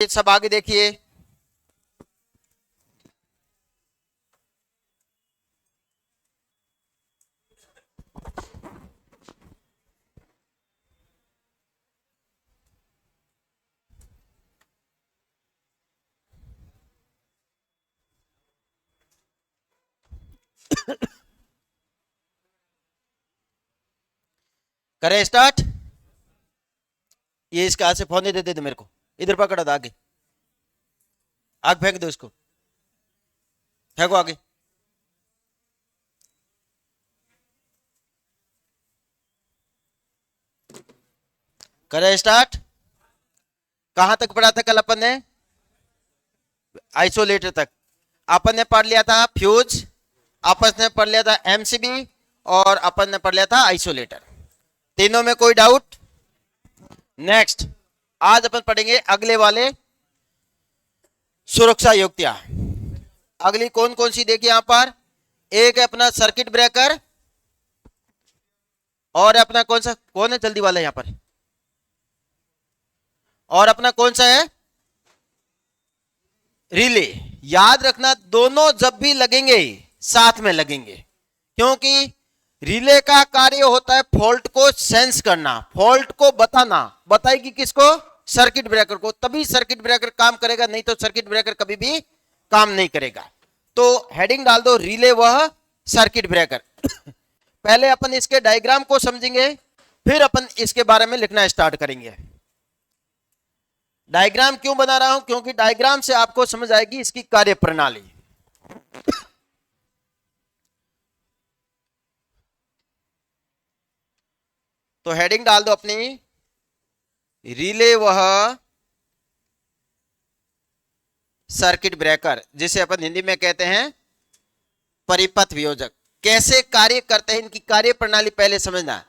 सब आगे देखिए। करें स्टार्ट। ये इसके हाथ से फोन दे दे मेरे को, इधर पकड़ा था, आगे आग फेंक दो इसको, फेंको आगे। करें स्टार्ट। कहां तक पढ़ा था कल अपन ने? आइसोलेटर तक। अपन ने पढ़ लिया था फ्यूज, अपन ने पढ़ लिया था एमसीबी, और अपन ने पढ़ लिया था आइसोलेटर। तीनों में कोई डाउट? नेक्स्ट, आज अपन पढ़ेंगे अगले वाले सुरक्षा युक्तियां। अगली कौन कौन सी देखिए यहां पर। एक है अपना सर्किट ब्रेकर, और अपना कौन सा, कौन है जल्दी वाला यहां पर, और अपना कौन सा है, रिले। याद रखना दोनों जब भी लगेंगे साथ में लगेंगे, क्योंकि रिले का कार्य होता है फॉल्ट को सेंस करना, फॉल्ट को बताना। बताएगी किसको? सर्किट ब्रेकर को। तभी सर्किट ब्रेकर काम करेगा, नहीं तो सर्किट ब्रेकर कभी भी काम नहीं करेगा। तो हेडिंग डाल दो रिले वह सर्किट ब्रेकर। पहले अपन इसके डायग्राम को समझेंगे, फिर अपन इसके बारे में लिखना स्टार्ट करेंगे। डायग्राम क्यों बना रहा हूं? क्योंकि डायग्राम से आपको समझ आएगी इसकी कार्य प्रणाली। तो हेडिंग डाल दो अपनी रिले वह सर्किट ब्रेकर, जिसे अपन हिंदी में कहते हैं परिपथ वियोजक। कैसे कार्य करते हैं, इनकी कार्य प्रणाली पहले समझना।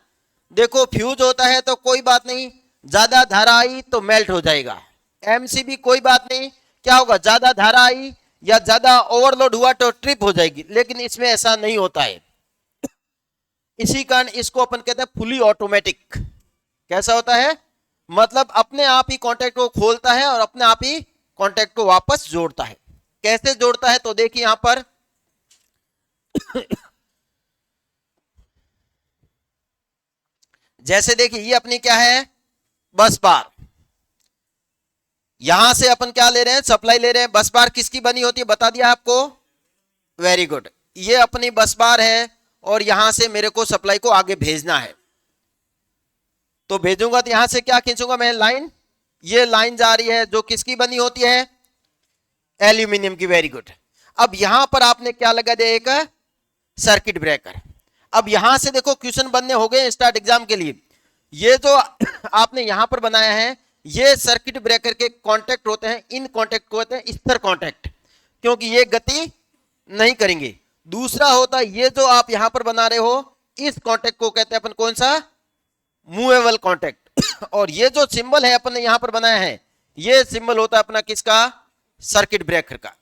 देखो फ्यूज होता है तो कोई बात नहीं, ज्यादा धारा आई तो मेल्ट हो जाएगा। एमसीबी कोई बात नहीं, क्या होगा, ज्यादा धारा आई या ज्यादा ओवरलोड हुआ तो ट्रिप हो जाएगी। लेकिन इसमें ऐसा नहीं होता है, इसी कारण इसको अपन कहते हैं फुली ऑटोमेटिक। कैसा होता है? मतलब अपने आप ही कॉन्टैक्ट को खोलता है और अपने आप ही कॉन्टैक्ट को वापस जोड़ता है। कैसे जोड़ता है? तो देखिए यहां पर जैसे देखिए ये अपनी क्या है, बस बार। यहां से अपन क्या ले रहे हैं, सप्लाई ले रहे हैं। बस बार किसकी बनी होती है बता दिया आपको, वेरी गुड। ये अपनी बस बार है और यहां से मेरे को सप्लाई को आगे भेजना है। तो भेजूंगा तो यहां से क्या खींचूंगा मैं, लाइन। ये लाइन जा रही है जो किसकी बनी होती है, एल्यूमिनियम की, वेरी गुड। अब यहां पर आपने क्या लगा दिया, एक सर्किट ब्रेकर। अब यहां से देखो क्वेश्चन बनने हो गए स्टार्ट एग्जाम के लिए। ये जो आपने यहां पर बनाया है, ये सर्किट ब्रेकर के कांटेक्ट होते हैं। इन कांटेक्ट को कहते हैं स्थिर कांटेक्ट, क्योंकि ये गति नहीं करेंगे। दूसरा होता है ये जो आप यहां पर बना रहे हो, इस कांटेक्ट को कहते हैं अपन कौन सा, मूवेबल कांटेक्ट। और ये जो सिंबल है अपन ने यहां पर बनाया है, ये सिंबल होता है अपना किसका, सर्किट ब्रेकर का।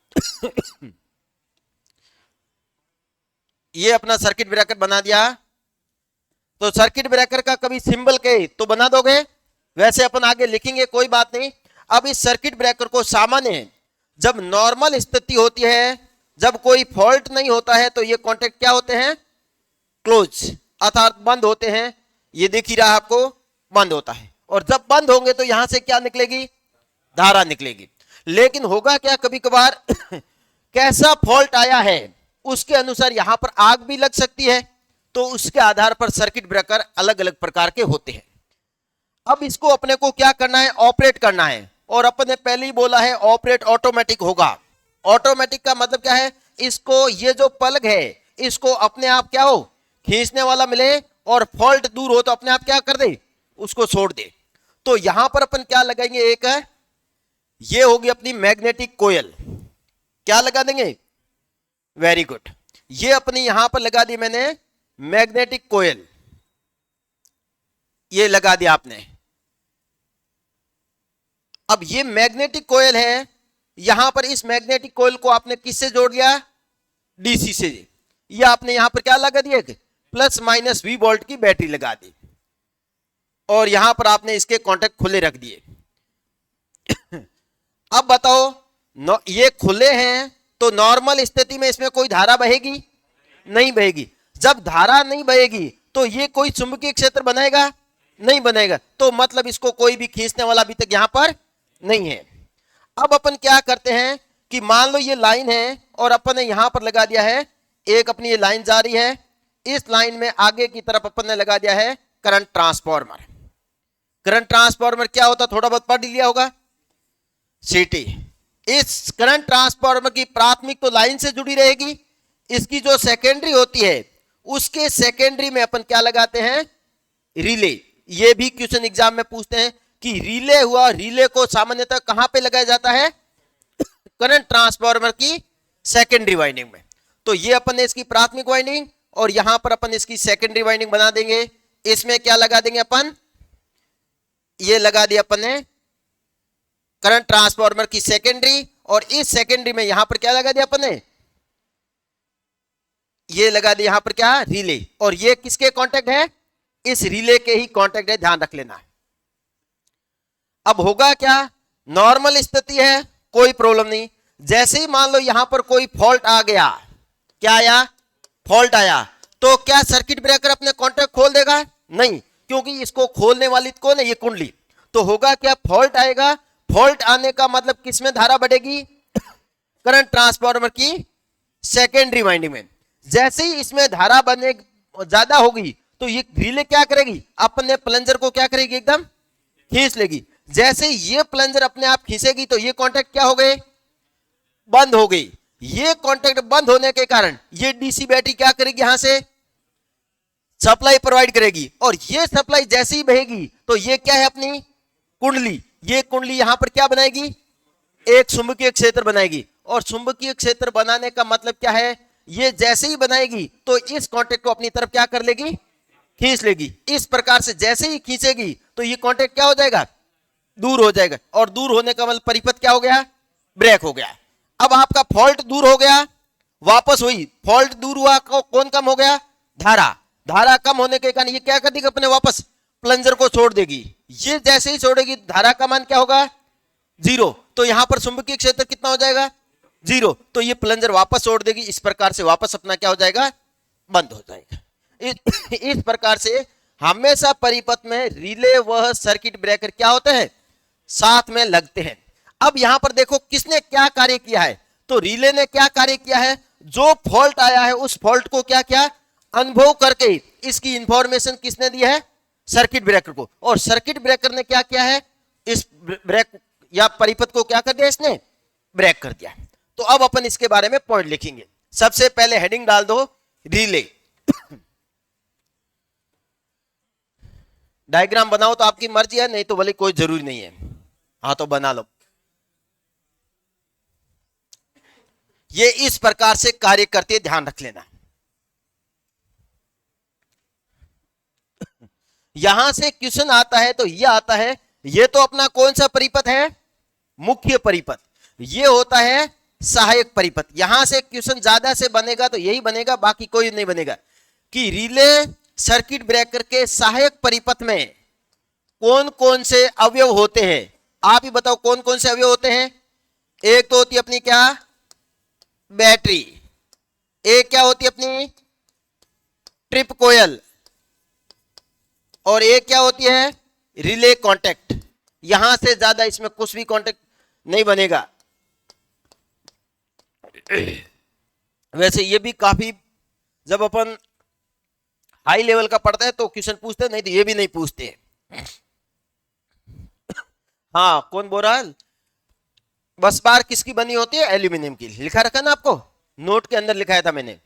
ये अपना सर्किट ब्रेकर बना दिया। तो सर्किट ब्रेकर का कभी सिंबल के तो बना दोगे, वैसे अपन आगे लिखेंगे, कोई बात नहीं। अब इस सर्किट ब्रेकर को सामान्य जब नॉर्मल स्थिति होती है, जब कोई फॉल्ट नहीं होता है, तो ये कॉन्टेक्ट क्या होते हैं, क्लोज, अर्थात बंद होते हैं। ये दिख ही रहा आपको, बंद होता है। और जब बंद होंगे तो यहां से क्या निकलेगी, धारा निकलेगी। लेकिन होगा क्या, कभी कभार कैसा फॉल्ट आया है उसके अनुसार यहां पर आग भी लग सकती है। तो उसके आधार पर सर्किट ब्रेकर अलग अलग प्रकार के होते हैं। अब इसको अपने को क्या करना है, ऑपरेट करना है। और अपन ने पहले ही बोला है ऑपरेट ऑटोमेटिक होगा। ऑटोमेटिक का मतलब क्या है, इसको ये जो प्लग है इसको अपने आप क्या हो, खींचने वाला मिले, और फॉल्ट दूर हो तो अपने आप क्या कर दे, उसको छोड़ दे। तो यहां पर अपन क्या लगाएंगे, एक है ये होगी अपनी मैग्नेटिक कोयल। क्या लगा देंगे, वेरी गुड। ये अपनी यहां पर लगा दी मैंने मैग्नेटिक कोयल, ये लगा दिया आपने। अब ये मैग्नेटिक कोयल है, यहां पर इस मैग्नेटिक कोयल को आपने किससे जोड़ लिया, डीसी से। ये आपने यहां पर क्या लगा दिया, प्लस माइनस V वोल्ट की बैटरी लगा दी, और यहां पर आपने इसके कॉन्टेक्ट खुले रख दिए। अब बताओ, ये खुले हैं तो नॉर्मल स्थिति में इसमें कोई धारा बहेगी? नहीं बहेगी। जब धारा नहीं बहेगी तो ये कोई चुंबकीय क्षेत्र बनाएगा? नहीं बनाएगा। तो मतलब इसको कोई भी खींचने वाला अभी तक यहां पर नहीं है। अब अपन क्या करते हैं कि मान लो ये लाइन है और अपन ने यहां पर लगा दिया है, एक अपनी ये लाइन जा रही है, इस लाइन में आगे की तरफ अपन ने लगा दिया है करंट ट्रांसफार्मर। करंट ट्रांसफार्मर क्या होता, थोड़ा बहुत पढ़ लिया होगा, सीटी। इस करंट ट्रांसफार्मर की प्राथमिक तो लाइन से जुड़ी रहेगी, इसकी जो सेकेंडरी होती है उसके सेकेंडरी में अपन क्या लगाते हैं, रिले। ये भी क्वेश्चन एग्जाम में पूछते हैं कि रिले हुआ, रिले को सामान्यतः कहां पे लगाया जाता है, करंट ट्रांसफार्मर की सेकेंडरी वाइंडिंग में। तो ये अपन ने इसकी प्राथमिक वाइंडिंग और यहां पर अपन इसकी सेकेंडरी वाइंडिंग बना देंगे। इसमें क्या लगा देंगे अपन, ये लगा दिया अपन ने करंट ट्रांसफार्मर की सेकेंडरी, और इस सेकेंडरी में यहां पर क्या लगा दिया अपन ने, ये लगा दिया यहां पर क्या, रिले। और ये किसके कांटेक्ट है, इस रिले के ही कांटेक्ट है, ध्यान रख लेना। अब होगा क्या, नॉर्मल स्थिति है, कोई प्रॉब्लम नहीं। जैसे ही मान लो यहां पर कोई फॉल्ट आ गया, क्या आया, फॉल्ट आया, तो क्या सर्किट ब्रेकर अपने कांटेक्ट खोल देगा? नहीं, क्योंकि इसको खोलने वाली कौन है, ये कुंडली। तो होगा क्या, फॉल्ट आएगा। फॉल्ट आने का मतलब किसमें धारा बढ़ेगी, करंट ट्रांसफार्मर की सेकेंडरी वाइंडिंग में। जैसे ही इसमें धारा बने ज्यादा होगी तो ये रिले क्या करेगी, अपने प्लंजर को क्या करेगी, एकदम खींच लेगी। जैसे ये प्लंजर अपने आप खींचेगी तो ये कांटेक्ट क्या हो गए, बंद हो गई। ये कांटेक्ट बंद होने के कारण ये डीसी बैटरी क्या करेगी, यहां से सप्लाई प्रोवाइड करेगी, और ये सप्लाई जैसे ही बहेगी तो ये क्या है, अपनी कुंडली। ये कुंडली यहां पर क्या बनाएगी, एक चुंबकीय क्षेत्र बनाएगी। और चुंबकीय क्षेत्र बनाने का मतलब क्या है, ये जैसे ही बनाएगी तो इस कांटेक्ट को अपनी तरफ क्या कर लेगी, खींच लेगी। इस प्रकार से जैसे ही खींचेगी तो ये कांटेक्ट क्या हो जाएगा, दूर हो जाएगा। और दूर होने का मतलब परिपथ क्या हो गया, ब्रेक हो गया। अब आपका फॉल्ट दूर हो गया, वापस हुई, फॉल्ट दूर हुआ, कौन कम हो गया, धारा। धारा कम होने के कारण ये क्या कर देगी, अपने वापस प्लंजर को छोड़ देगी। ये जैसे ही छोड़ेगी धारा का मान क्या होगा, जीरो। तो यहां पर चुंबकीय क्षेत्र कितना हो जाएगा, जीरो। तो ये प्लंजर वापस छोड़ देगी, इस प्रकार से वापस अपना क्या हो जाएगा, बंद हो जाएगा। इस प्रकार से हमेशा परिपथ में रिले व सर्किट ब्रेकर क्या होते हैं, साथ में लगते हैं। अब यहां पर देखो किसने क्या कार्य किया है, तो रिले ने क्या कार्य किया है, जो फॉल्ट आया है उस फॉल्ट को क्या क्या अनुभव करके इसकी इंफॉर्मेशन किसने दी है, सर्किट ब्रेकर को। और सर्किट ब्रेकर ने क्या किया है, इस ब्रेक या परिपथ को क्या कर दिया, इसने ब्रेक कर दिया। तो अब अपन इसके बारे में पॉइंट लिखेंगे। सबसे पहले हेडिंग डाल दो, रिले। डायग्राम बनाओ तो आपकी मर्जी है, नहीं तो भले कोई जरूरी नहीं है, हाँ तो बना लो। ये इस प्रकार से कार्य करती है, ध्यान रख लेना। यहां से क्वेश्चन आता है तो ये आता है, ये तो अपना कौन सा परिपथ है, मुख्य परिपथ। ये होता है सहायक परिपथ। यहां से क्वेश्चन ज्यादा से बनेगा तो यही बनेगा, बाकी कोई नहीं बनेगा कि रिले सर्किट ब्रेकर के सहायक परिपथ में कौन कौन से अवयव होते हैं। आप ही बताओ कौन कौन से अवयव होते हैं। एक तो होती है अपनी क्या, बैटरी। एक क्या होती है अपनी, ट्रिप कोयल। और एक क्या होती है, रिले कांटेक्ट। यहां से ज्यादा इसमें कुछ भी कांटेक्ट नहीं बनेगा। वैसे ये भी काफी, जब अपन हाई लेवल का पढ़ते हैं तो क्वेश्चन पूछते हैं, नहीं तो ये भी नहीं पूछते। हाँ कौन बोल रहा है, बस बार किसकी बनी होती है, एल्यूमिनियम की। लिखा रखा ना आपको, नोट के अंदर लिखाया था मैंने।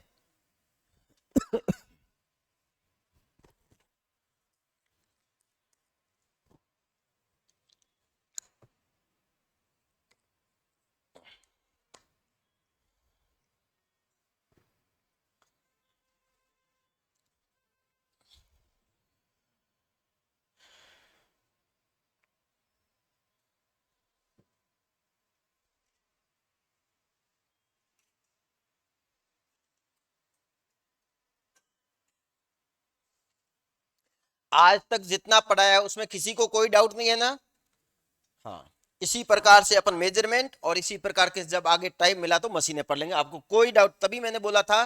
आज तक जितना पढ़ाया है उसमें किसी को कोई डाउट नहीं है ना, हाँ। इसी प्रकार से अपन मेजरमेंट और इसी प्रकार के जब आगे टाइम मिला तो मशीनें पढ़ लेंगे, आपको कोई डाउट। तभी मैंने बोला था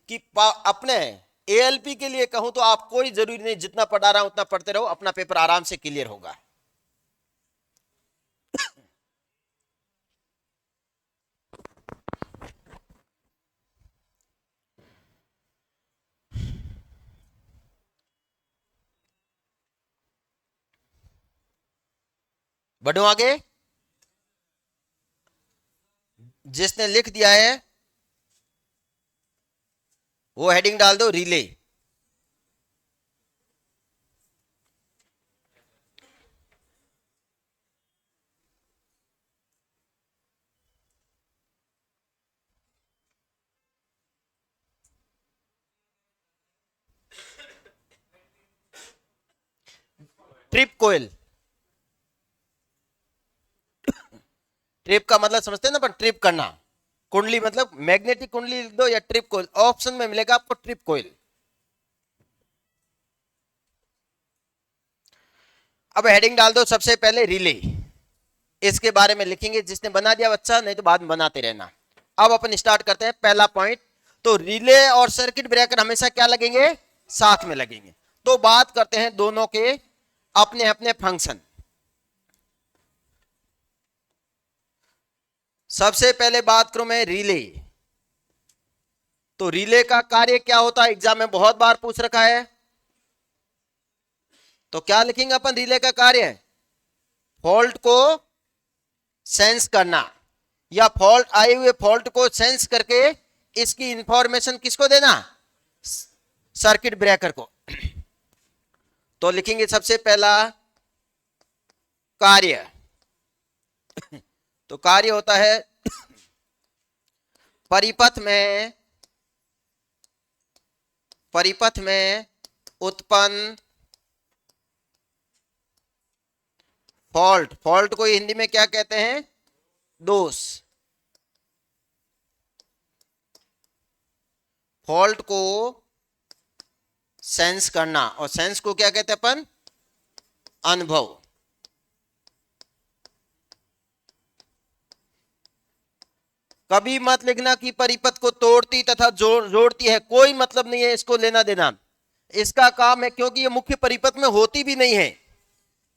कि अपने एएलपी के लिए कहूं तो आप कोई जरूरी नहीं, जितना पढ़ा रहा हूं उतना पढ़ते रहो, अपना पेपर आराम से क्लियर होगा। बढ़ो आगे। जिसने लिख दिया है वो हेडिंग डाल दो रिले। ट्रिप कोयल, ट्रिप का मतलब समझते हैं ना, पर ट्रिप करना। कुंडली मतलब मैग्नेटिक कुंडली लिख दो या ट्रिप कोयल, ऑप्शन में मिलेगा आपको ट्रिप कोयल। अब हेडिंग डाल दो सबसे पहले रिले, इसके बारे में लिखेंगे। जिसने बना दिया बच्चा, नहीं तो बाद में बनाते रहना। अब अपन स्टार्ट करते हैं पहला पॉइंट। तो रिले और सर्किट ब्रेकर हमेशा क्या लगेंगे, साथ में लगेंगे। तो बात करते हैं दोनों के अपने अपने फंक्शन। सबसे पहले बात करूं मैं रिले। तो रिले का कार्य क्या होता है, एग्जाम में बहुत बार पूछ रखा है। तो क्या लिखेंगे अपन, रिले का कार्य फॉल्ट को सेंस करना, या फॉल्ट आए हुए फॉल्ट को सेंस करके इसकी इंफॉर्मेशन किसको देना, सर्किट ब्रेकर को। तो लिखेंगे सबसे पहला कार्य। तो कार्य होता है परिपथ में उत्पन्न फॉल्ट। फॉल्ट को हिंदी में क्या कहते हैं, दोष। फॉल्ट को सेंस करना, और सेंस को क्या कहते हैं अपन, अनुभव। कभी मत लिखना कि परिपथ को तोड़ती तथा जोड़ती है, कोई मतलब नहीं है इसको लेना देना। इसका काम है, क्योंकि ये मुख्य परिपथ में होती भी नहीं है।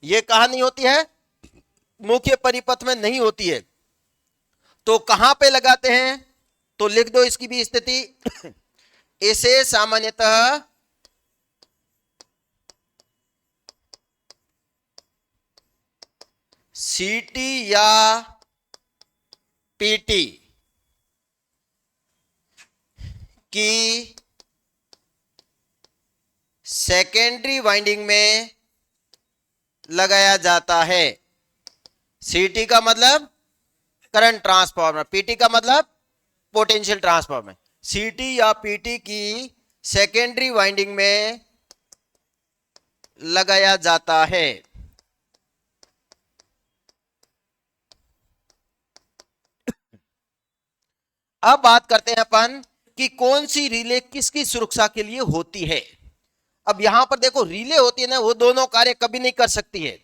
ये कहां नहीं होती है, मुख्य परिपथ में नहीं होती है। तो कहां पे लगाते हैं, तो लिख दो इसकी भी स्थिति। इसे सामान्यतः सीटी या पीटी की सेकेंडरी वाइंडिंग में लगाया जाता है। सीटी का मतलब करंट ट्रांसफार्मर, पीटी का मतलब पोटेंशियल ट्रांसफार्मर। सीटी या पीटी की सेकेंडरी वाइंडिंग में लगाया जाता है। अब बात करते हैं अपन कि कौन सी रिले किसकी सुरक्षा के लिए होती है। अब यहां पर देखो, रिले होती है ना, वो दोनों कार्य कभी नहीं कर सकती है।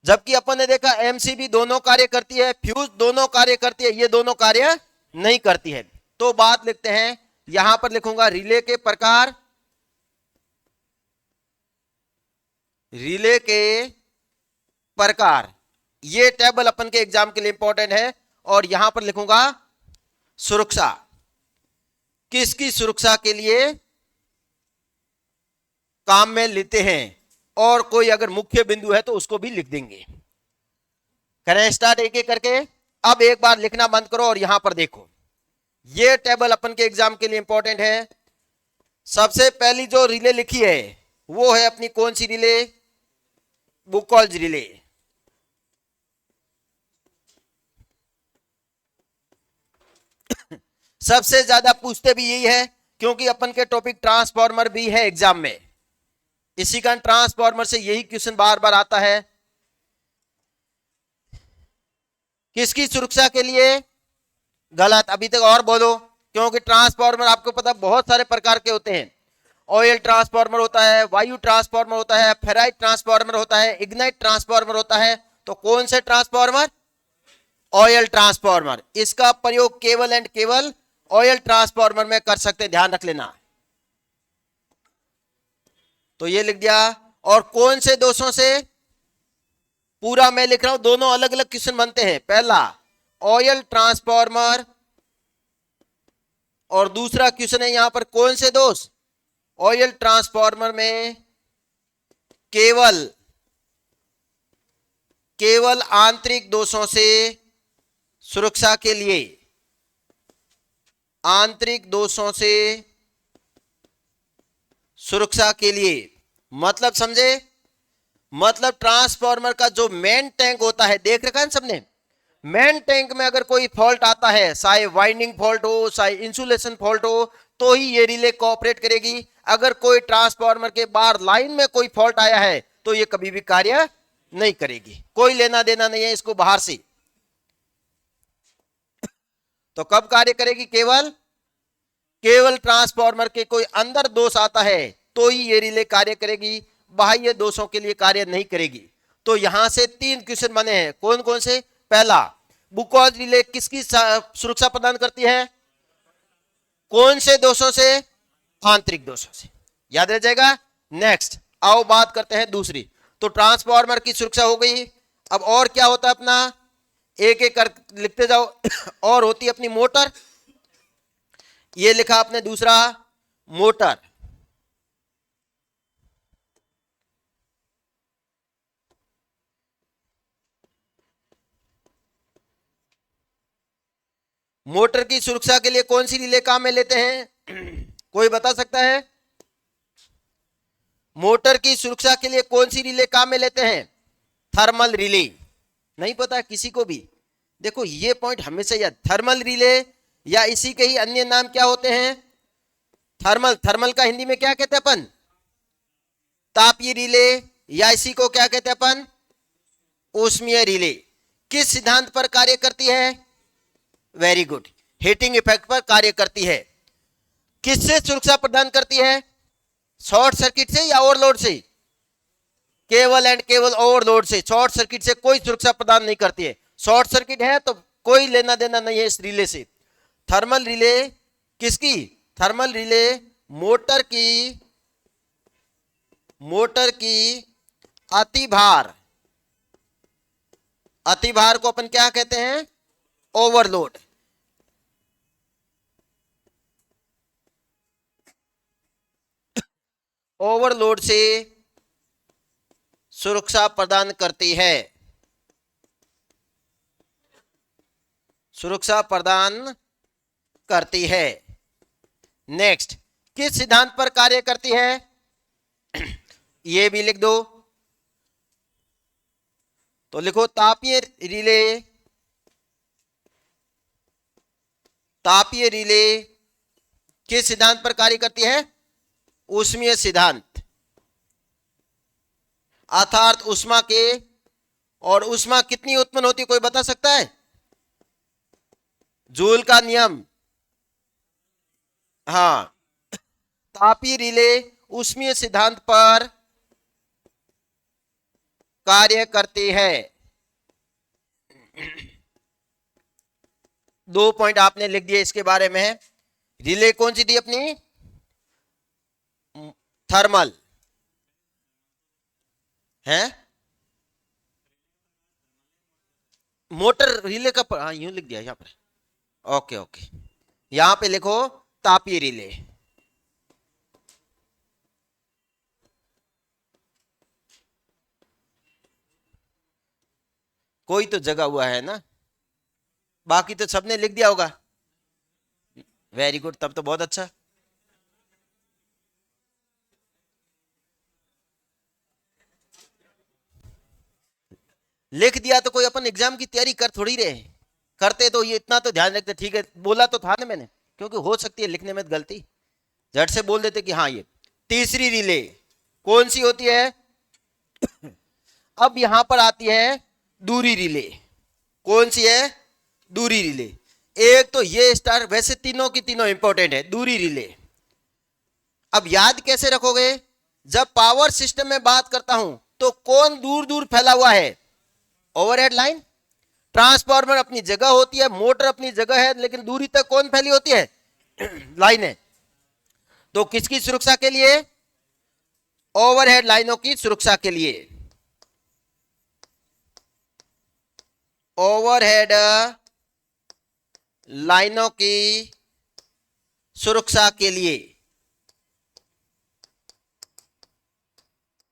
जबकि अपन ने देखा एमसीबी दोनों कार्य करती है, फ्यूज दोनों कार्य करती है, ये दोनों कार्य नहीं करती है। तो बात लिखते हैं, यहां पर लिखूंगा रिले के प्रकार, रिले के प्रकार। ये टेबल अपन के एग्जाम के लिए इंपॉर्टेंट है। और यहां पर लिखूंगा सुरक्षा, किसकी सुरक्षा के लिए काम में लेते हैं, और कोई अगर मुख्य बिंदु है तो उसको भी लिख देंगे। करें स्टार्ट एक एक करके। अब एक बार लिखना बंद करो और यहां पर देखो, ये टेबल अपन के एग्जाम के लिए इंपॉर्टेंट है। सबसे पहली जो रिले लिखी है वो है अपनी कौन सी रिले, बुकॉल्ज रिले। सबसे ज्यादा पूछते भी यही है, क्योंकि अपन के टॉपिक ट्रांसफार्मर भी है एग्जाम में। इसी कारण ट्रांसफार्मर से यही क्वेश्चन बार बार आता है। किसकी सुरक्षा के लिए, गलत, अभी तक और बोलो। क्योंकि ट्रांसफार्मर आपको पता बहुत सारे प्रकार के होते हैं। ऑयल ट्रांसफार्मर होता है, वायु ट्रांसफार्मर होता है, फेराइट ट्रांसफार्मर होता है, इग्नाइट ट्रांसफार्मर होता है। तो कौन से ट्रांसफॉर्मर? Oil transformer. इसका प्रयोग केवल एंड केवल ऑयल ट्रांसफॉर्मर में कर सकते हैं, ध्यान रख लेना। तो ये लिख दिया। और कौन से दोषों से? पूरा मैं लिख रहा हूं, दोनों अलग अलग क्वेश्चन बनते हैं। पहला ऑयल ट्रांसफॉर्मर और दूसरा क्वेश्चन है यहां पर कौन से दोष? ऑयल ट्रांसफॉर्मर में केवल आंतरिक दोषों से सुरक्षा के लिए, आंतरिक दोषों से सुरक्षा के लिए, मतलब समझे? मतलब ट्रांसफॉर्मर का जो मेन टैंक होता है, देख रखा है सबने, मेन टैंक में अगर कोई फॉल्ट आता है, चाहे वाइंडिंग फॉल्ट हो, चाहे इंसुलेशन फॉल्ट हो, तो ही ये रिले कोऑपरेट करेगी। अगर कोई ट्रांसफॉर्मर के बाहर लाइन में कोई फॉल्ट आया है तो ये कभी भी कार्य नहीं करेगी, कोई लेना देना नहीं है इसको बाहर से। तो कब कार्य करेगी? केवल ट्रांसफॉर्मर के कोई अंदर दोष आता है तो ही ये रिले कार्य करेगी, बाह्य दोषों के लिए कार्य नहीं करेगी। तो यहां से 3 क्वेश्चन बने हैं। कौन कौन से? पहला, बुकॉज रिले किसकी सुरक्षा प्रदान करती है? कौन से दोषों से? आंतरिक दोषों से, याद रह जाएगा। नेक्स्ट आओ बात करते हैं दूसरी। तो ट्रांसफॉर्मर की सुरक्षा हो गई। अब और क्या होता है अपना, एक एक कर लिखते जाओ। और होती है अपनी मोटर, ये लिखा आपने दूसरा, मोटर। मोटर की सुरक्षा के लिए कौन सी रिले काम में लेते हैं? कोई बता सकता है? मोटर की सुरक्षा के लिए कौन सी रिले काम में लेते हैं? Thermal relay. नहीं पता किसी को भी? देखो ये पॉइंट हमेशा याद, थर्मल रिले या इसी के ही अन्य नाम क्या होते हैं? थर्मल का हिंदी में क्या कहते हैं अपन? तापीय रिले, या इसी को क्या कहते हैं अपन? ऊष्मीय रिले। किस सिद्धांत पर कार्य करती है? वेरी गुड, हीटिंग इफेक्ट पर कार्य करती है। किससे सुरक्षा प्रदान करती है? शॉर्ट सर्किट से या ओवरलोड से? केवल एंड केवल ओवरलोड से। शॉर्ट सर्किट से कोई सुरक्षा प्रदान नहीं करती है। शॉर्ट सर्किट है तो कोई लेना देना नहीं है इस रिले से। थर्मल रिले किसकी? थर्मल रिले मोटर की अतिभार को अपन क्या कहते हैं? ओवरलोड। ओवरलोड से सुरक्षा प्रदान करती है, सुरक्षा प्रदान करती है। नेक्स्ट, किस सिद्धांत पर कार्य करती है? ये भी लिख दो। तो लिखो तापीय रिले किस सिद्धांत पर कार्य करती है? ऊष्मीय सिद्धांत। अर्थात ऊष्मा के, और ऊष्मा कितनी उत्पन्न होती है कोई बता सकता है? जूल का नियम। हाँ, तापीय रिले ऊष्मीय सिद्धांत पर कार्य करती है। 2 पॉइंट आपने लिख दिए इसके बारे में। रिले कौन सी थी अपनी? थर्मल है। मोटर रिले का हाँ यूं लिख दिया यहां पर। ओके ओके, यहां पे लिखो तापीय रिले। कोई तो जगह हुआ है ना, बाकी तो सबने लिख दिया होगा। वेरी गुड, तब तो बहुत अच्छा। लिख दिया तो कोई अपन एग्जाम की तैयारी कर थोड़ी रहे। करते तो ये इतना तो ध्यान रखते, ठीक है बोला तो था ना मैंने, क्योंकि हो सकती है लिखने में गलती, झट से बोल देते कि हाँ ये। तीसरी रिले कौन सी होती है? अब यहां पर आती है दूरी रिले। कौन सी है? दूरी रिले। एक तो ये स्टार, वैसे तीनों की तीनों इंपॉर्टेंट है। दूरी रिले अब याद कैसे रखोगे? जब पावर सिस्टम में बात करता हूं तो कौन दूर दूर फैला हुआ है? Overhead line. ट्रांसफार्मर अपनी जगह होती है, मोटर अपनी जगह है, लेकिन दूरी तक कौन फैली होती है? लाइन है। तो किसकी सुरक्षा के लिए? ओवरहेड लाइनों की सुरक्षा के लिए। ओवरहेड लाइनों की सुरक्षा के लिए।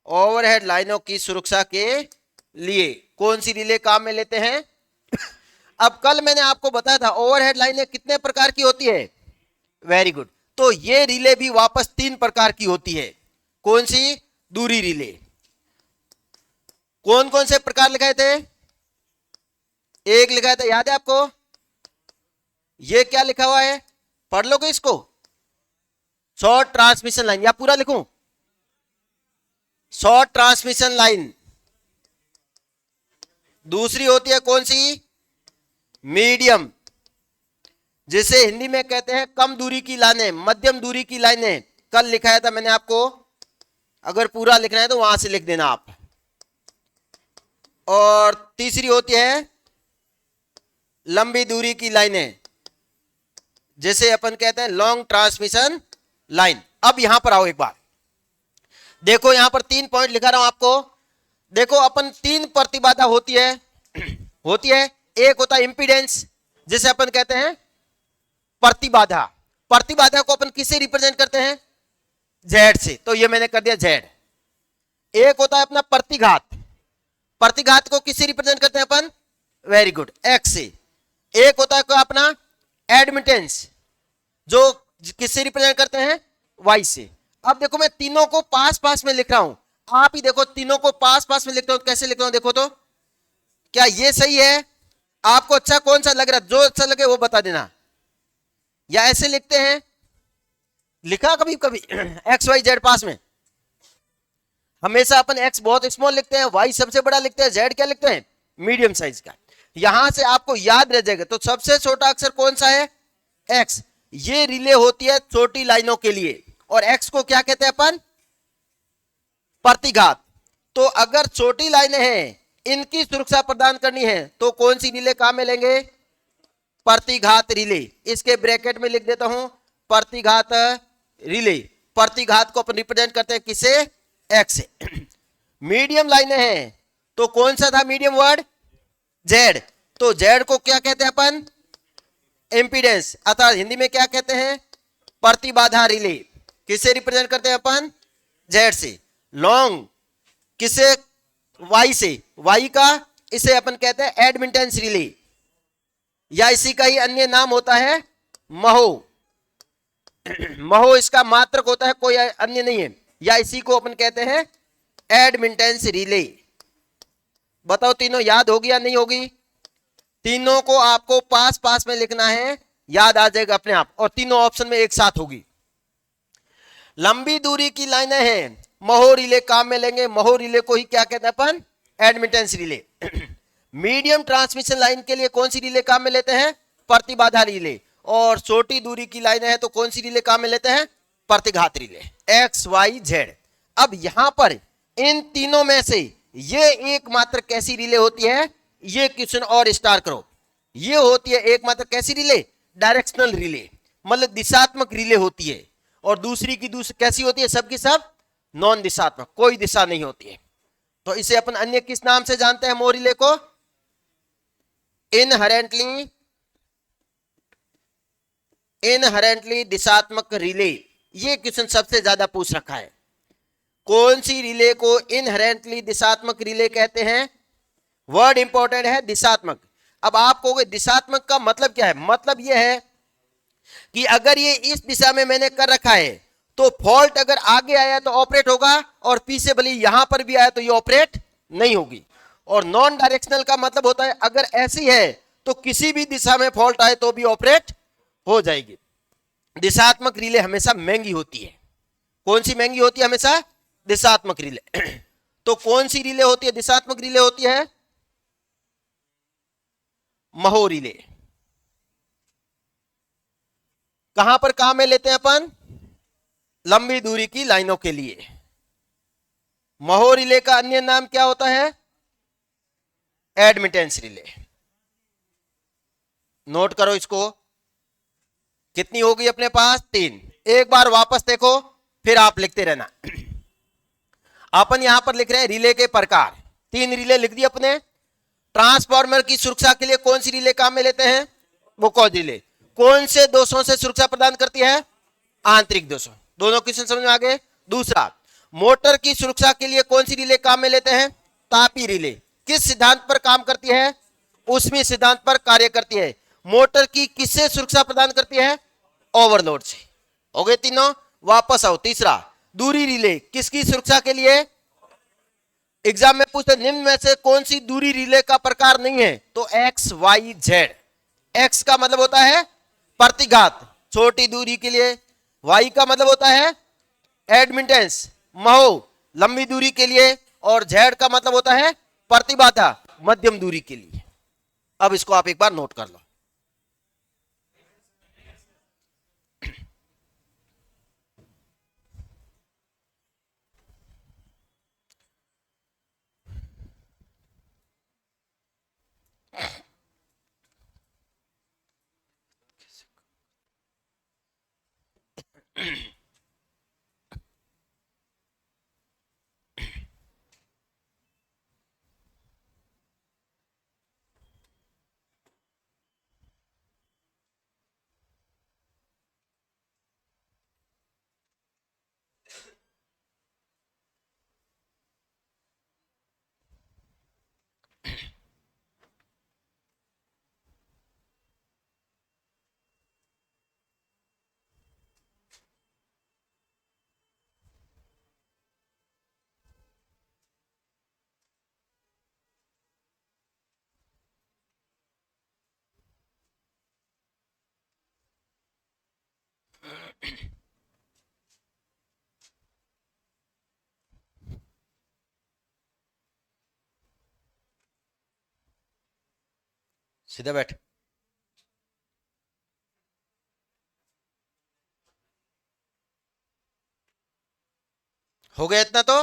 ओवरहेड लाइनों की सुरक्षा के लिए कौन सी रिले काम में लेते हैं? अब कल मैंने आपको बताया था ओवरहेड लाइनें कितने प्रकार की होती है। Very good. तो ये रिले भी वापस 3 प्रकार की होती है। कौन सी? दूरी रिले। कौन कौन से प्रकार लिखाए थे? एक लिखा था, याद है आपको? ये क्या लिखा हुआ है, पढ़ लोगे इसको? शॉर्ट ट्रांसमिशन लाइन, या पूरा लिखूं? Short transmission line. दूसरी होती है कौन सी? मीडियम, जिसे हिंदी में कहते हैं कम दूरी की लाइनें, मध्यम दूरी की लाइनें। कल लिखाया था मैंने आपको, अगर पूरा लिखना है तो वहां से लिख देना आप। और तीसरी होती है लंबी दूरी की लाइनें, जिसे अपन कहते हैं लॉन्ग ट्रांसमिशन लाइन। अब यहां पर आओ एक बार, देखो यहां पर 3 पॉइंट लिखा रहा हूं आपको। देखो अपन 3 प्रतिबाधा होती है होती है। एक होता है इंपीडेंस, जिसे अपन कहते हैं प्रतिबाधा। प्रतिबाधा को अपन किससे रिप्रेजेंट करते हैं? जेड से, तो ये मैंने कर दिया जेड। एक होता है अपना प्रतिघात। प्रतिघात को किससे रिप्रेजेंट करते हैं अपन? वेरी गुड, एक्स से। एक होता है अपना एडमिटेंस, जो किससे रिप्रेजेंट करते हैं? वाई से। अब देखो मैं तीनों को पास पास में लिख रहा हूं, आप ही देखो तीनों को पास पास में लिख रहा हूं, कैसे लिख रहा हूं देखो तो। क्या ये सही है? आपको अच्छा कौन सा लग रहा है? जो अच्छा लगे वो बता देना। या ऐसे लिखते हैं, लिखा कभी कभी एक्स वाई जेड पास में? हमेशा अपन एक्स बहुत स्मॉल लिखते हैं, वाई सबसे बड़ा लिखते हैं, जेड क्या लिखते हैं? मीडियम साइज का। यहां से आपको याद रह जाएगा। तो सबसे छोटा अक्षर कौन सा है? एक्स। ये रिले होती है छोटी लाइनों के लिए, और एक्स को क्या कहते हैं अपन? प्रतिघात। तो अगर छोटी लाइनें हैं, इनकी सुरक्षा प्रदान करनी है, तो कौन सी रिले काम में लेंगे? प्रतिघात रिले। इसके ब्रैकेट में लिख देता हूं प्रतिघात रिले। प्रतिघात को अपन रिप्रेजेंट करते हैं किसे? एक्स से। मीडियम लाइनें हैं, तो कौन सा था मीडियम वर्ड? जेड। तो जेड को क्या कहते हैं अपन? इंपीडेंस, अर्थात हिंदी में क्या कहते हैं? प्रतिबाधा रिले। किससे रिप्रेजेंट करते हैं अपन? जेड से। लॉन्ग किसे? वाई से। वाई का इसे अपन कहते हैं एडमिटेंस रिले, या इसी का ही अन्य नाम होता है महो। महो इसका मात्रक होता है, कोई अन्य नहीं है। या इसी को अपन कहते हैं एडमिटेंस रिले। बताओ तीनों याद होगी या नहीं होगी? तीनों को आपको पास पास में लिखना है, याद आ जाएगा अपने आप, और तीनों ऑप्शन में एक साथ होगी। लंबी दूरी की लाइनें हैं, महो रिले काम में लेंगे। महो रिले को ही क्या कहते हैं अपन? Admittance relay. Medium transmission line के लिए कौन सी रिले काम में लेते हैं? प्रतिबाधा रिले। और छोटी दूरी की लाइनें हैं तो कौन सी रिले काम में लेते हैं? प्रतिघात रिले। X Y Z. अब यहां पर इन तीनों में से ये एकमात्र कैसी रिले होती है? ये क्वेश्चन और स्टार करो। ये होती है एकमात्र कैसी रिले? डायरेक्शनल रिले, मतलब दिशात्मक रिले होती है। और दूसरी की दूसरी कैसी होती है? सबकी सब नॉन दिशात्मक, कोई दिशा नहीं होती है। तो इसे अपन अन्य किस नाम से जानते हैं? मो रिले को इनहेरेंटली दिशात्मक रिले। ये क्वेश्चन सबसे ज्यादा पूछ रखा है। कौन सी रिले को इनहेरेंटली दिशात्मक रिले कहते हैं? वर्ड इंपॉर्टेंट है, दिशात्मक। अब आप कहोगे दिशात्मक का मतलब क्या है? मतलब यह है कि अगर ये इस दिशा में मैंने कर रखा है, तो फॉल्ट अगर आगे आया तो ऑपरेट होगा, और पीछे भले यहां पर भी आया तो ये ऑपरेट नहीं होगी। और नॉन डायरेक्शनल का मतलब होता है अगर ऐसी है तो किसी भी दिशा में फॉल्ट आए तो भी ऑपरेट हो जाएगी। दिशात्मक रिले हमेशा महंगी होती है। कौन सी महंगी होती है? हमेशा दिशात्मक रिले। तो कौन सी रिले होती है? दिशात्मक रिले होती है महो रिले। कहां पर काम में लेते हैं अपन? लंबी दूरी की लाइनों के लिए। महो रिले का अन्य नाम क्या होता है? Admittance relay. नोट करो इसको, कितनी होगी अपने पास? 3। एक बार वापस देखो, फिर आप लिखते रहना। अपन यहां पर लिख रहे हैं रिले के प्रकार। 3 रिले लिख दिए अपने। ट्रांसफार्मर की सुरक्षा के लिए कौन सी रिले काम में लेते हैं? Buchholz relay. कौन से दोषों से सुरक्षा प्रदान करती है? आंतरिक दोषों। दोनों क्वेश्चन समझ में आ गए। दूसरा, मोटर की सुरक्षा के लिए कौन सी रिले काम में लेते हैं? तापी रिले। किस सिद्धांत पर काम करती है? ऊष्मीय सिद्धांत पर कार्य करती है। मोटर की किससे सुरक्षा प्रदान करती है? ओवरलोड से। हो गए तीनों। वापस आओ। तीसरा, दूरी रिले किसकी सुरक्षा के लिए? एग्जाम में पूछते निम्न में से कौन सी दूरी रिले का प्रकार नहीं है? तो एक्स वाई जेड। एक्स का मतलब होता है प्रतिघात, छोटी दूरी के लिए। वाई का मतलब होता है एडमिटेंस, महो, लंबी दूरी के लिए। और जेड का मतलब होता है प्रतिबाधा, मध्यम दूरी के लिए। अब इसको आप एक बार नोट कर लो। सीधा बैठ। हो गया इतना तो?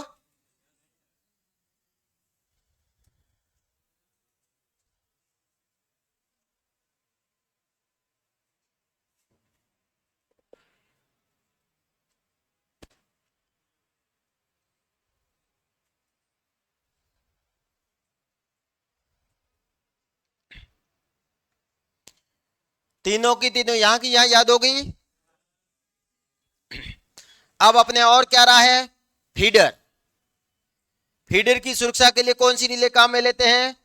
तीनों की तीनों यहां की यहां याद हो गई। अब अपने और क्या रहा है? फीडर। फीडर की सुरक्षा के लिए कौन सी रिले काम में लेते हैं?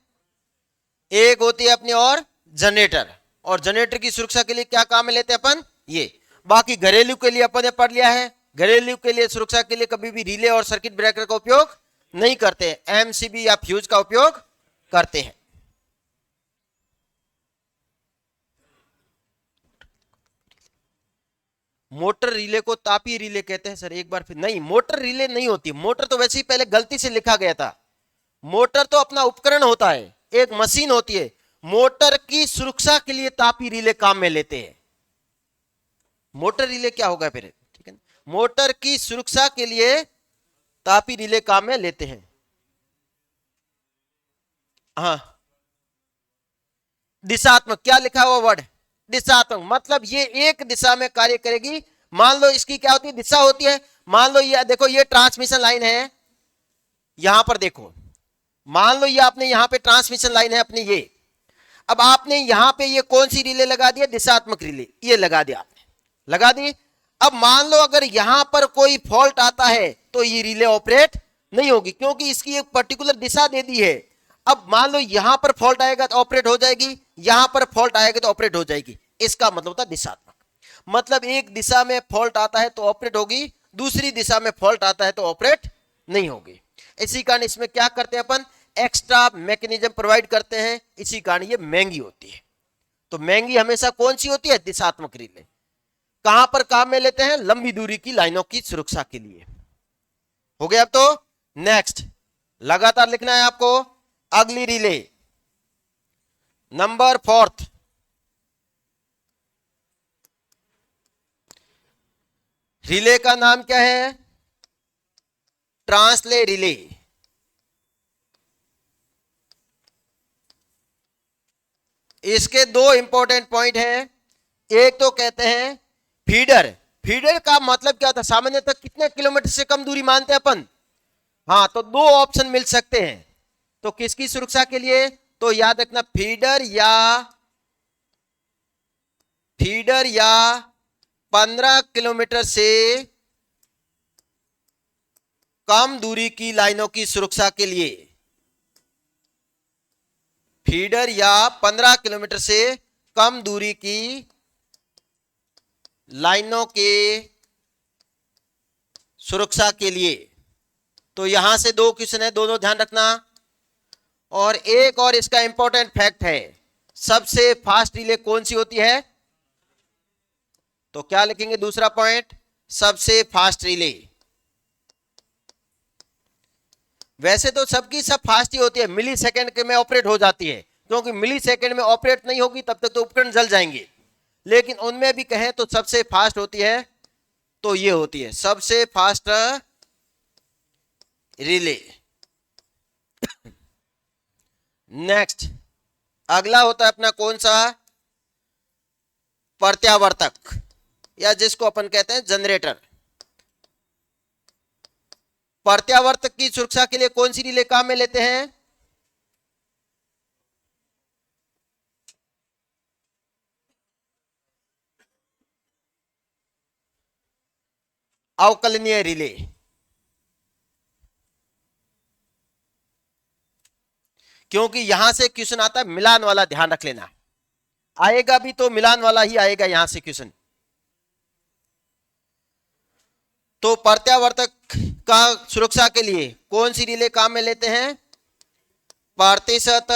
एक होती है अपनी और जनरेटर। और जनरेटर की सुरक्षा के लिए क्या काम में लेते हैं अपन? ये। बाकी घरेलू के लिए अपन ने पढ़ लिया है। घरेलू के लिए सुरक्षा के लिए कभी भी रिले और सर्किट ब्रेकर का उपयोग नहीं करते, एमसीबी या फ्यूज का उपयोग करते हैं। मोटर रिले को तापीय रिले कहते हैं सर, एक बार फिर। नहीं, मोटर रिले नहीं होती। मोटर तो वैसे ही पहले गलती से लिखा गया था। मोटर तो अपना उपकरण होता है, एक मशीन होती है। मोटर की सुरक्षा के लिए तापीय रिले काम में लेते हैं। मोटर रिले क्या होगा फिर? ठीक है, मोटर की सुरक्षा के लिए तापीय रिले काम में लेते हैं। हाँ, दिशात्मक, क्या लिखा हुआ वर्ड? दिशात्मक, मतलब ये एक दिशा में कार्य करेगी। मान लो इसकी क्या होती है? दिशा होती है। मान लो ये देखो, ये ट्रांसमिशन लाइन है, यहां पर देखो। मान लो ये आपने यहां पे ट्रांसमिशन लाइन है अपनी ये। अब आपने यहां पे ये कौन सी रिले लगा दी? दिशात्मक रिले, ये लगा दिया आपने, लगा दी। अब मान लो अगर यहां पर कोई फॉल्ट आता है तो ये रिले ऑपरेट नहीं होगी, क्योंकि इसकी एक पर्टिकुलर दिशा दे दी है। अब मान लो यहां पर फॉल्ट आएगा तो ऑपरेट हो जाएगी, यहां पर फॉल्ट आएगा तो ऑपरेट हो जाएगी। इसका मतलब होता है दिशात्मक। मतलब एक दिशा में फॉल्ट आता है तो ऑपरेट होगी, दूसरी दिशा में फॉल्ट आता है तो ऑपरेट नहीं होगी। इसी कारण इसमें क्या करते हैं अपन? एक्स्ट्रा मैकेनिज्म प्रोवाइड करते हैं। इसी कारण ये महंगी होती है। तो महंगी हमेशा कौन सी होती है? दिशात्मक रिले। कहां पर काम में लेते हैं? लंबी दूरी की लाइनों की सुरक्षा के लिए। हो गया अब तो? नेक्स्ट, लगातार लिखना है आपको। अगली रिले नंबर 4, रिले का नाम क्या है? ट्रांसले रिले। इसके दो इंपॉर्टेंट पॉइंट हैं। एक तो कहते हैं फीडर। फीडर का मतलब क्या था, सामान्यतः कितने किलोमीटर से कम दूरी मानते हैं अपन? हाँ, तो दो ऑप्शन मिल सकते हैं। तो किसकी सुरक्षा के लिए? तो याद रखना, फीडर या 15 किलोमीटर से कम दूरी की लाइनों की सुरक्षा के लिए। फीडर या 15 किलोमीटर से कम दूरी की लाइनों के सुरक्षा के लिए। तो यहां से दो क्वेश्चन है, दोनों ध्यान रखना। और एक और इसका इंपॉर्टेंट फैक्ट है, सबसे फास्ट रिले कौन सी होती है? तो क्या लिखेंगे दूसरा पॉइंट? सबसे फास्ट रिले। वैसे तो सबकी सब फास्ट ही होती है, मिली सेकेंड के में ऑपरेट हो जाती है, क्योंकि मिली सेकेंड में ऑपरेट नहीं होगी तब तक तो उपकरण जल जाएंगे। लेकिन उनमें भी कहें तो सबसे फास्ट होती है, तो ये होती है सबसे फास्ट रिले। नेक्स्ट अगला होता है अपना कौन सा? प्रत्यावर्तक, या जिसको अपन कहते हैं जनरेटर। प्रत्यावर्तक की सुरक्षा के लिए कौन सी रिले काम में लेते हैं? अवकलनीय रिले। क्योंकि यहां से क्वेश्चन आता है मिलान वाला, ध्यान रख लेना। आएगा भी तो मिलान वाला ही आएगा यहां से क्वेश्चन। तो प्रत्यावर्तक का सुरक्षा के लिए कौन सी रिले काम में लेते हैं? प्रतिशत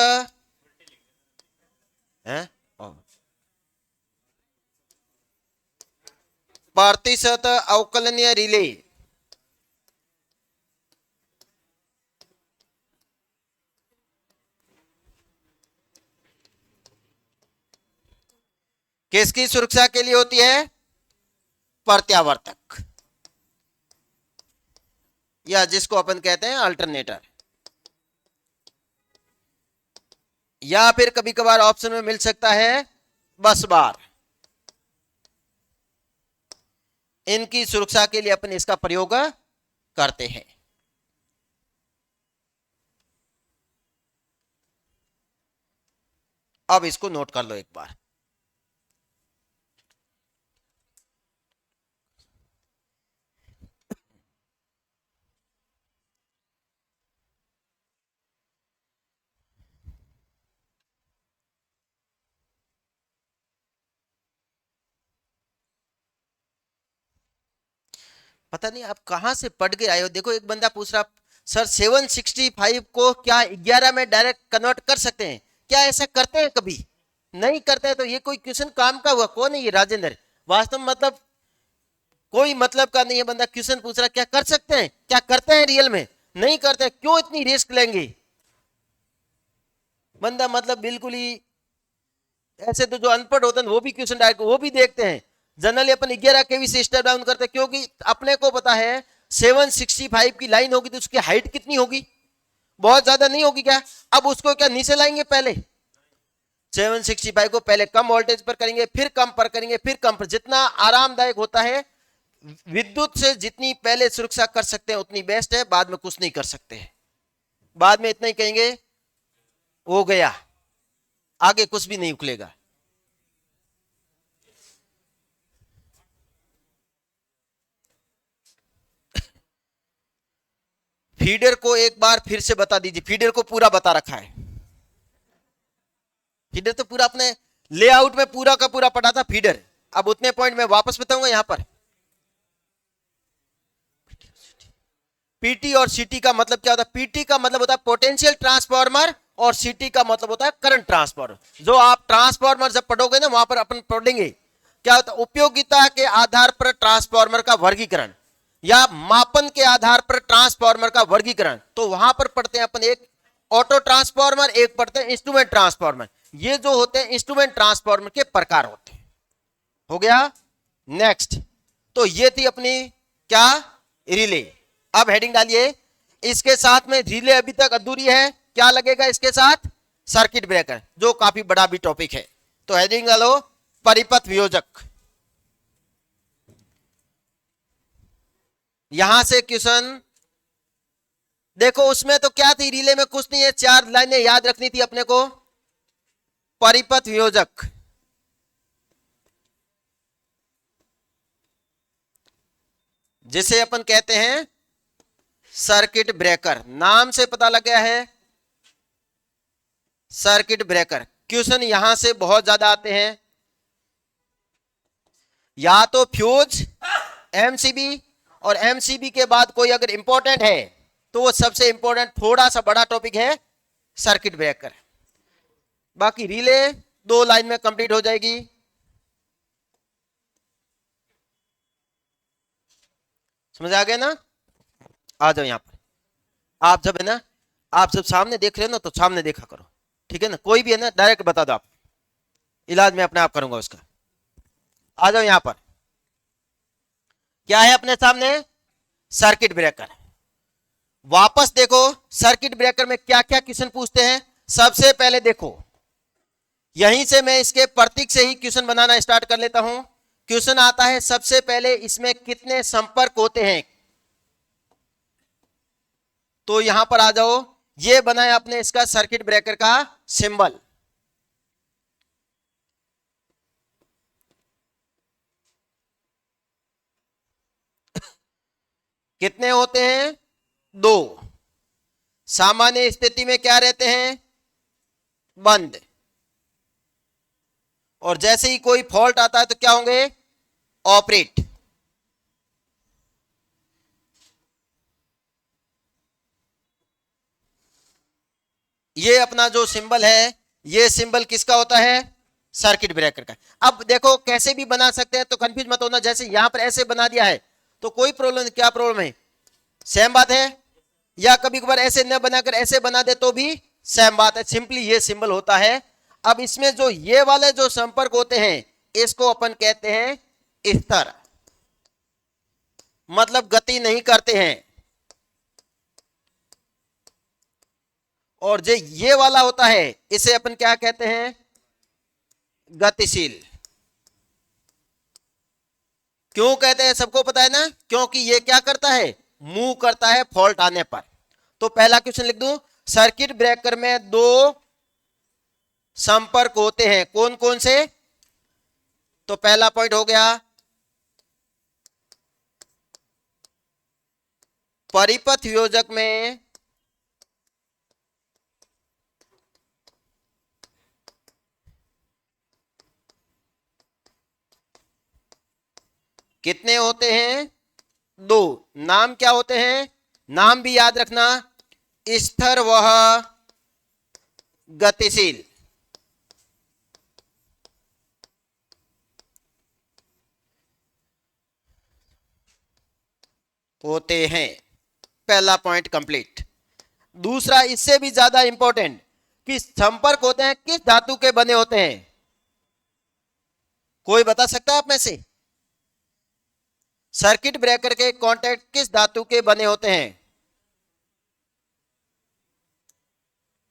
प्रतिशत अवकलनीय रिले। किसकी सुरक्षा के लिए होती है? प्रत्यावर्तक, या जिसको अपन कहते हैं अल्टरनेटर। या फिर कभी कभार ऑप्शन में मिल सकता है बस बार। इनकी सुरक्षा के लिए अपन इसका प्रयोग करते हैं। अब इसको नोट कर लो एक बार। पता नहीं आप कहां से पढ़ के आए हो। देखो एक बंदा पूछ रहा, सर 765 को क्या 11 में डायरेक्ट कन्वर्ट कर सकते हैं? क्या ऐसा करते हैं? कभी नहीं करते हैं। तो ये कोई क्वेश्चन काम का हुआ? कौन है ये राजेंद्र? वास्तव में मतलब कोई मतलब का नहीं है। बंदा क्वेश्चन पूछ रहा, क्या कर सकते हैं? क्या करते हैं रियल में? नहीं करते। क्यों इतनी रिस्क लेंगे? बंदा मतलब बिल्कुल ही ऐसे। तो जो अनपढ़ होते हैं वो भी क्वेश्चन डायरेक्ट वो भी देखते हैं। जनरली अपन 11 केवी से स्टेप डाउन करते हैं, क्योंकि अपने को पता है 765 की लाइन होगी तो उसकी हाइट कितनी होगी? बहुत ज्यादा नहीं होगी क्या? अब उसको क्या नीचे लाएंगे? पहले 765 को पहले कम वोल्टेज पर करेंगे, फिर कम पर करेंगे, फिर कम पर। जितना आरामदायक होता है, विद्युत से जितनी पहले सुरक्षा कर सकते हैं उतनी बेस्ट है। बाद में कुछ नहीं कर सकते हैं, बाद में इतना ही कहेंगे हो गया, आगे कुछ भी नहीं उखलेगा। फीडर को एक बार फिर से बता दीजिए। फीडर को पूरा बता रखा है। फीडर तो पूरा अपने लेआउट में पूरा का पूरा पढ़ा था फीडर। अब उतने पॉइंट मैं वापस बताऊंगा यहां पर। पीटी और सीटी का मतलब क्या होता है? पीटी का मतलब होता है पोटेंशियल ट्रांसफार्मर, और सीटी का मतलब होता है करंट ट्रांसफार्मर। जो आप ट्रांसफार्मर जब पढ़ोगे ना, वहां पर अपन पढ़ेंगे क्या होता है, उपयोगिता के आधार पर ट्रांसफार्मर का वर्गीकरण, या मापन के आधार पर ट्रांसफार्मर का वर्गीकरण। तो वहां पर पढ़ते हैं अपन एक ऑटो ट्रांसफार्मर, एक पढ़ते हैं इंस्ट्रूमेंट ट्रांसफार्मर। ये जो होते हैं इंस्ट्रूमेंट ट्रांसफार्मर के प्रकार होते हैं। हो गया। नेक्स्ट, तो ये थी अपनी क्या? रिले। अब हेडिंग डालिए, इसके साथ में रिले अभी तक अधूरी है। क्या लगेगा इसके साथ? सर्किट ब्रेकर, जो काफी बड़ा भी टॉपिक है। तो हेडिंग डालो परिपथ वियोजक। यहां से क्वेश्चन देखो, उसमें तो क्या थी, रिले में कुछ नहीं है, 4 लाइनें याद रखनी थी अपने को। परिपथ वियोजक, जिसे अपन कहते हैं सर्किट ब्रेकर, नाम से पता लग गया है सर्किट ब्रेकर। क्वेश्चन यहां से बहुत ज्यादा आते हैं, या तो फ्यूज, एमसीबी, और एमसीबी के बाद कोई अगर इंपॉर्टेंट है तो वो सबसे इंपॉर्टेंट थोड़ा सा बड़ा टॉपिक है सर्किट ब्रेकर। बाकी रिले 2 लाइन में कंप्लीट हो जाएगी। समझ आ गया ना? आ जाओ यहां पर। आप जब है ना, आप जब सामने देख रहे हो ना तो सामने देखा करो, ठीक है ना? कोई भी है ना डायरेक्ट बता दो, आप इलाज में अपने आप करूंगा उसका। आ जाओ यहां पर। क्या है अपने सामने? Circuit breaker. वापस देखो सर्किट ब्रेकर में क्या क्या क्वेश्चन पूछते हैं। सबसे पहले देखो, यहीं से मैं इसके प्रतीक से ही क्वेश्चन बनाना स्टार्ट कर लेता हूं। क्वेश्चन आता है सबसे पहले, इसमें कितने संपर्क होते हैं? तो यहां पर आ जाओ, ये बनाया आपने इसका सर्किट ब्रेकर का सिंबल। कितने होते हैं? 2। सामान्य स्थिति में क्या रहते हैं? बंद। और जैसे ही कोई फॉल्ट आता है तो क्या होंगे? ऑपरेट। ये अपना जो सिंबल है, ये सिंबल किसका होता है? सर्किट ब्रेकर का। अब देखो कैसे भी बना सकते हैं, तो कंफ्यूज मत होना। जैसे यहां पर ऐसे बना दिया है तो कोई प्रॉब्लम नहीं, क्या प्रॉब्लम है? सेम बात है। या कभी कभार ऐसे न बनाकर ऐसे बना दे तो भी सेम बात है, सिंपली ये सिंबल होता है। अब इसमें जो ये वाले जो संपर्क होते हैं, इसको अपन कहते हैं स्तर, मतलब गति नहीं करते हैं। और जो ये वाला होता है, इसे अपन क्या कहते हैं? गतिशील। क्यों कहते हैं सबको पता है ना? क्योंकि ये क्या करता है? मूव करता है फॉल्ट आने पर। तो पहला क्वेश्चन लिख दूं, सर्किट ब्रेकर में 2 संपर्क होते हैं, कौन कौन से? तो पहला पॉइंट हो गया परिपथ वियोजक में कितने होते हैं? 2। नाम क्या होते हैं? नाम भी याद रखना, स्थिर वह गतिशील। होते हैं। पहला पॉइंट कंप्लीट। दूसरा इससे भी ज्यादा इंपॉर्टेंट, कि संपर्क होते हैं किस धातु के बने होते हैं? कोई बता सकता है आप में से? सर्किट ब्रेकर के कॉन्टैक्ट किस धातु के बने होते हैं?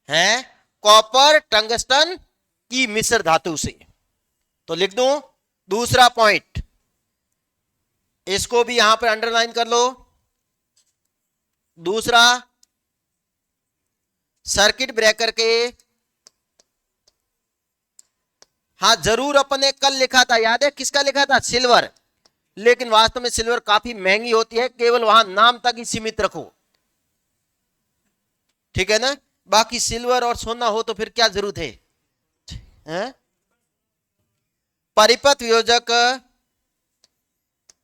हैं कॉपर, टंगस्टन की मिश्र धातु से। तो लिख दूं दूसरा पॉइंट, इसको भी यहां पर अंडरलाइन कर लो। दूसरा, सर्किट ब्रेकर के, हाँ जरूर अपन ने कल लिखा था, याद है किसका लिखा था? सिल्वर। लेकिन वास्तव में सिल्वर काफी महंगी होती है, केवल वहां नाम तक ही सीमित रखो, ठीक है ना? बाकी सिल्वर और सोना हो तो फिर क्या जरूरत है? परिपथ वियोजक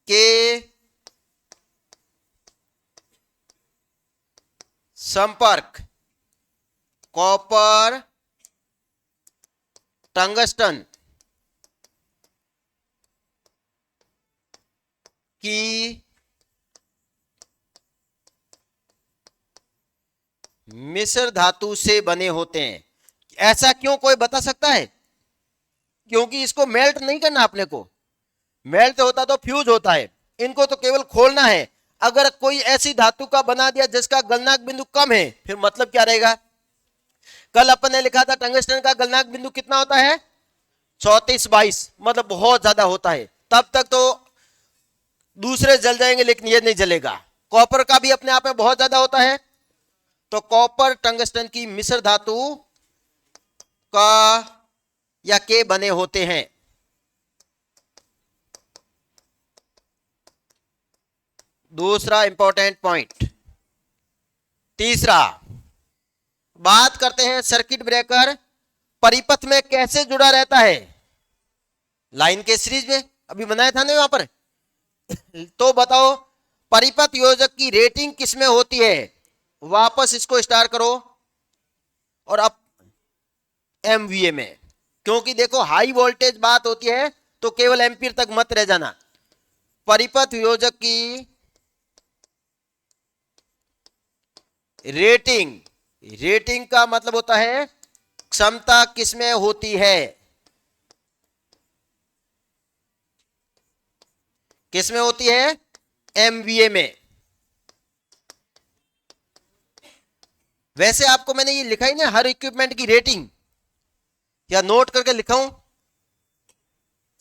के संपर्क कॉपर, टंगस्टन की मिश्र धातु से बने होते हैं। ऐसा क्यों, कोई बता सकता है? क्योंकि इसको मेल्ट नहीं करना अपने को। मेल्ट होता तो फ्यूज होता है, इनको तो केवल खोलना है। अगर कोई ऐसी धातु का बना दिया जिसका गलनांक बिंदु कम है, फिर मतलब क्या रहेगा? कल अपन ने लिखा था टंगस्टन का गलनांक बिंदु कितना होता है 34-22, मतलब बहुत ज्यादा होता है। तब तक तो दूसरे जल जाएंगे लेकिन ये नहीं जलेगा। कॉपर का भी अपने आप में बहुत ज्यादा होता है। तो कॉपर टंगस्टन की मिश्र धातु का या के बने होते हैं। दूसरा इंपॉर्टेंट पॉइंट। तीसरा, बात करते हैं सर्किट ब्रेकर परिपथ में कैसे जुड़ा रहता है। लाइन के सीरीज में अभी बनाया था ना वहां पर। तो बताओ परिपथ योजक की रेटिंग किसमें होती है। वापस इसको स्टार करो और अब एमवीए में, क्योंकि देखो हाई वोल्टेज बात होती है तो केवल एम्पीयर तक मत रह जाना। परिपथ योजक की रेटिंग, रेटिंग का मतलब होता है क्षमता किसमें होती है, किसमें होती है एमवीए में। वैसे आपको मैंने ये लिखा ही ना हर इक्विपमेंट की रेटिंग, या नोट करके लिखाऊं,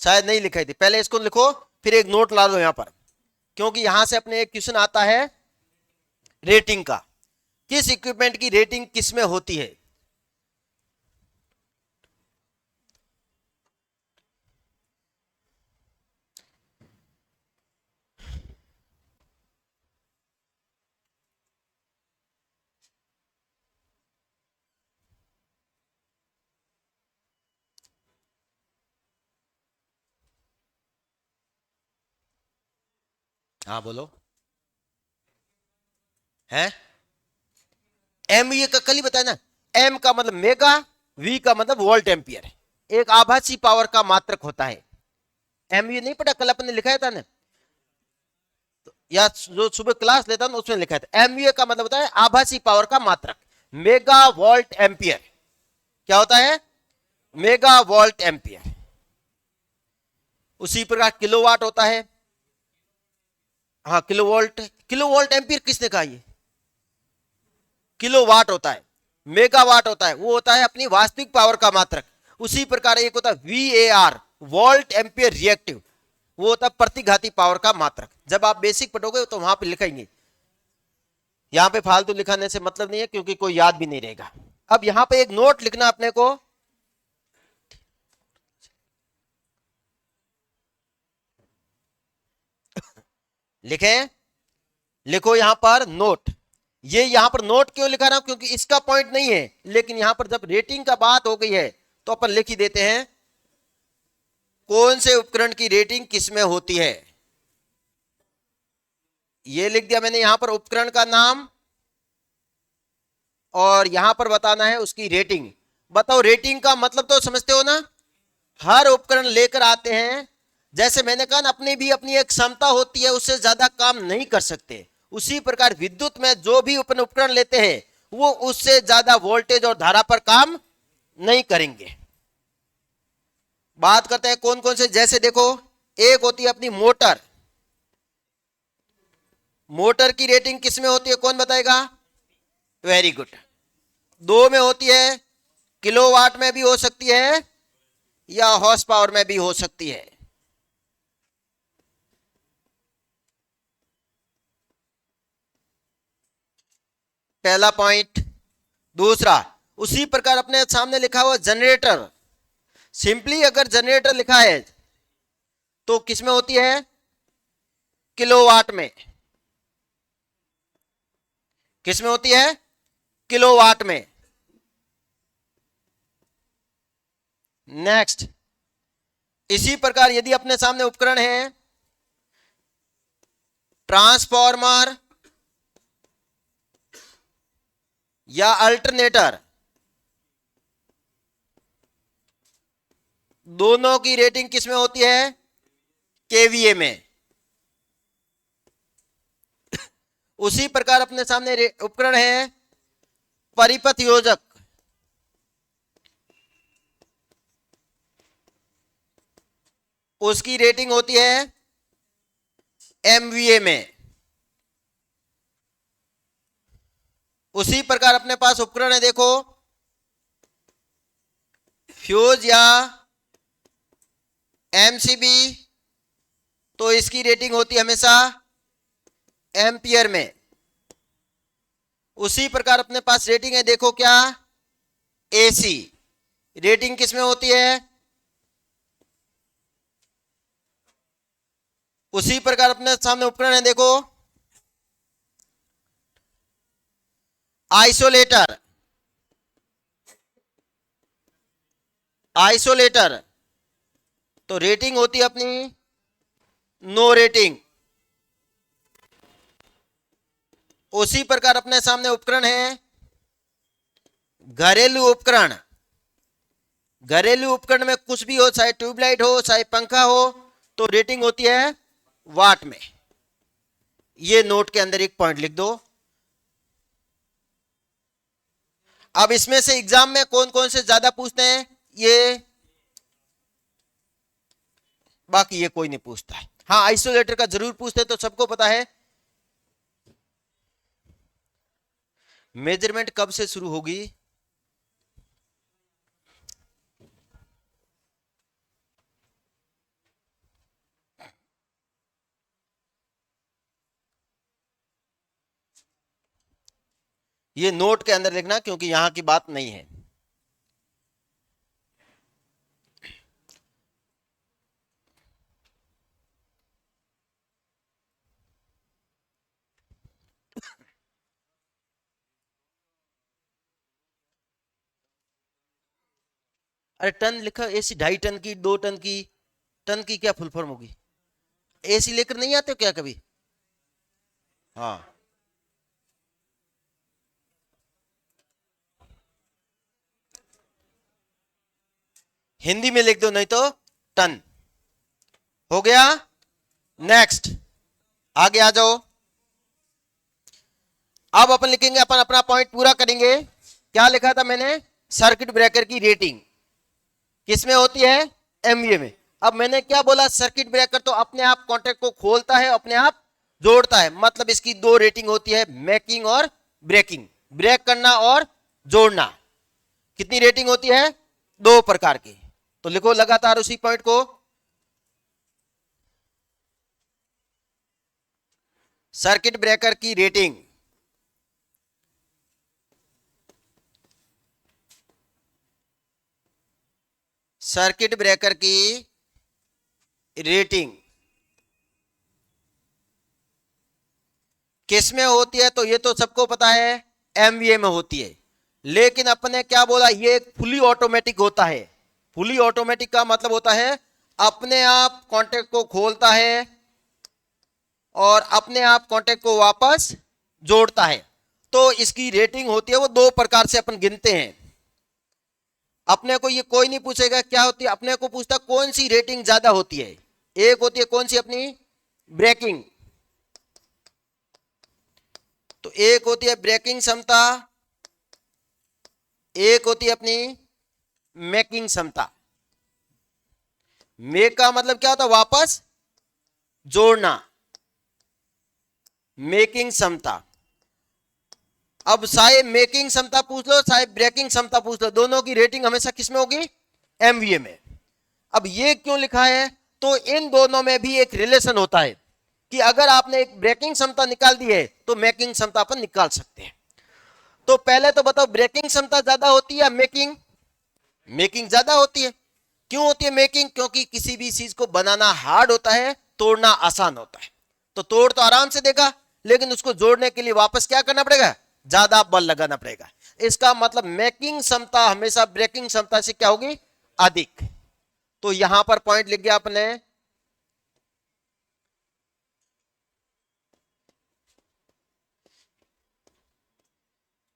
शायद नहीं लिखाई थी। पहले इसको लिखो फिर एक नोट ला दो यहां पर, क्योंकि यहां से अपने एक क्वेश्चन आता है रेटिंग का, किस इक्विपमेंट की रेटिंग किसमें होती है। हाँ बोलो। है एम ये का कल ही बताया ना। एम का मतलब मेगा, वी का मतलब वोल्ट एम्पियर, एक आभासी पावर का मात्रक होता है। एम ये नहीं पता, कल अपन ने लिखाया था ना, या जो सुबह क्लास लेता ना उसमें लिखा था। एमवीए का मतलब होता है आभासी पावर का मात्रक, मेगा वोल्ट एम्पियर। क्या होता है मेगा वोल्ट एम्पियर। उसी प्रकार किलोवाट होता है। हाँ किलोवोल्ट, किलोवोल्ट एम्पियर किसने कहा, ये किलोवाट होता है। मेगावाट होता है वो होता है अपनी वास्तविक पावर का मात्रक। उसी प्रकार एक होता है VAR, वोल्ट एम्पियर रिएक्टिव, वो होता है प्रतिघाती पावर का मात्रक। जब आप बेसिक पढ़ोगे तो वहां पे लिखेंगे, यहां पे फालतू लिखाने से मतलब नहीं है क्योंकि कोई याद भी नहीं रहेगा। अब यहां पे एक नोट लिखना अपने को, लिखें, लिखो यहां पर नोट। ये यहां पर नोट क्यों लिखा रहा हूं, क्योंकि इसका पॉइंट नहीं है, लेकिन यहां पर जब रेटिंग का बात हो गई है तो अपन लिख ही देते हैं कौन से उपकरण की रेटिंग किसमें होती है। ये लिख दिया मैंने यहां पर उपकरण का नाम, और यहां पर बताना है उसकी रेटिंग। बताओ रेटिंग का मतलब तो समझते हो ना, हर उपकरण लेकर आते हैं, जैसे मैंने कहा ना अपनी भी अपनी एक क्षमता होती है, उससे ज्यादा काम नहीं कर सकते। उसी प्रकार विद्युत में जो भी अपन उपकरण लेते हैं वो उससे ज्यादा वोल्टेज और धारा पर काम नहीं करेंगे। बात करते हैं कौन कौन से, जैसे देखो एक होती है अपनी मोटर। मोटर की रेटिंग किसमें होती है कौन बताएगा, वेरी गुड। दो में होती है, किलोवाट में भी हो सकती है या हॉर्स पावर में भी हो सकती है। पहला पॉइंट। दूसरा, उसी प्रकार अपने सामने लिखा हुआ जनरेटर, सिंपली अगर जनरेटर लिखा है तो किसमें होती है, किलोवाट में। किसमें होती है, किलोवाट में। नेक्स्ट, इसी प्रकार यदि अपने सामने उपकरण है ट्रांसफॉर्मर या अल्टरनेटर, दोनों की रेटिंग किसमें होती है, केवीए में। उसी प्रकार अपने सामने उपकरण है परिपथ योजक, उसकी रेटिंग होती है एमवीए में। उसी प्रकार अपने पास उपकरण है देखो फ्यूज या एमसीबी, तो इसकी रेटिंग होती है हमेशा एम्पियर में। उसी प्रकार अपने पास रेटिंग है, देखो क्या, एसी रेटिंग किस में होती है, उसी प्रकार अपने सामने उपकरण है, देखो आइसोलेटर, आइसोलेटर तो रेटिंग होती है अपनी नो रेटिंग। उसी प्रकार अपने सामने उपकरण है घरेलू उपकरण। घरेलू उपकरण में कुछ भी हो, चाहे ट्यूबलाइट हो चाहे पंखा हो, तो रेटिंग होती है वाट में। ये नोट के अंदर एक पॉइंट लिख दो। अब इसमें से एग्जाम में कौन कौन से ज्यादा पूछते हैं, ये बाकी ये कोई नहीं पूछता है। हाँ, आइसोलेटर का जरूर पूछते हैं, तो सबको पता है मेजरमेंट कब से शुरू होगी, ये नोट के अंदर लिखना, क्योंकि यहां की बात नहीं है। अरे टन लिखा, एसी 2.5 टन की, 2 टन की, टन की क्या फुल फॉर्म होगी? एसी लेकर नहीं आते हो क्या कभी? हाँ, हिंदी में लिख दो, नहीं तो टन। हो गया, नेक्स्ट आगे आ जाओ। अब अपन लिखेंगे, अपन अपना पॉइंट पूरा करेंगे। क्या लिखा था मैंने, सर्किट ब्रेकर की रेटिंग किसमें होती है, एमवीए में। अब मैंने क्या बोला, सर्किट ब्रेकर तो अपने आप कॉन्टैक्ट को खोलता है, अपने आप जोड़ता है, मतलब इसकी दो रेटिंग होती है, मेकिंग और ब्रेकिंग, ब्रेक करना और जोड़ना। कितनी रेटिंग होती है, दो प्रकार की। तो लिखो लगातार उसी पॉइंट को, सर्किट ब्रेकर की रेटिंग सर्किट ब्रेकर की रेटिंग किस में होती है, तो ये तो सबको पता है एमवीए में होती है। लेकिन अपने क्या बोला, ये एक फुली ऑटोमेटिक होता है। फुली ऑटोमेटिक का मतलब होता है अपने आप कॉन्टैक्ट को खोलता है और अपने आप कॉन्टैक्ट को वापस जोड़ता है। तो इसकी रेटिंग होती है, वो दो प्रकार से अपन गिनते हैं। अपने को ये कोई नहीं पूछेगा क्या होती है, अपने को पूछता कौन सी रेटिंग ज्यादा होती है। एक होती है कौन सी, अपनी ब्रेकिंग, तो एक होती है ब्रेकिंग क्षमता, एक होती है अपनी मेकिंग क्षमता। मेक का मतलब क्या होता है, वापस जोड़ना, मेकिंग क्षमता। अब चाहे मेकिंग क्षमता पूछ लो चाहे ब्रेकिंग क्षमता पूछ लो, दोनों की रेटिंग हमेशा किस में होगी, एमवीए में। अब ये क्यों लिखा है, तो इन दोनों में भी एक रिलेशन होता है कि अगर आपने एक ब्रेकिंग क्षमता निकाल दी है तो मेकिंग क्षमता अपन निकाल सकते हैं। तो पहले तो बताओ, ब्रेकिंग क्षमता ज्यादा होती है या मेकिंग? मेकिंग ज्यादा होती है। क्यों होती है मेकिंग? क्योंकि किसी भी चीज को बनाना हार्ड होता है, तोड़ना आसान होता है। तो तोड़ तो आराम से देगा, लेकिन उसको जोड़ने के लिए वापस क्या करना पड़ेगा, ज्यादा बल लगाना पड़ेगा। इसका मतलब मेकिंग क्षमता हमेशा ब्रेकिंग क्षमता से क्या होगी, अधिक। तो यहां पर पॉइंट लिख गया आपने,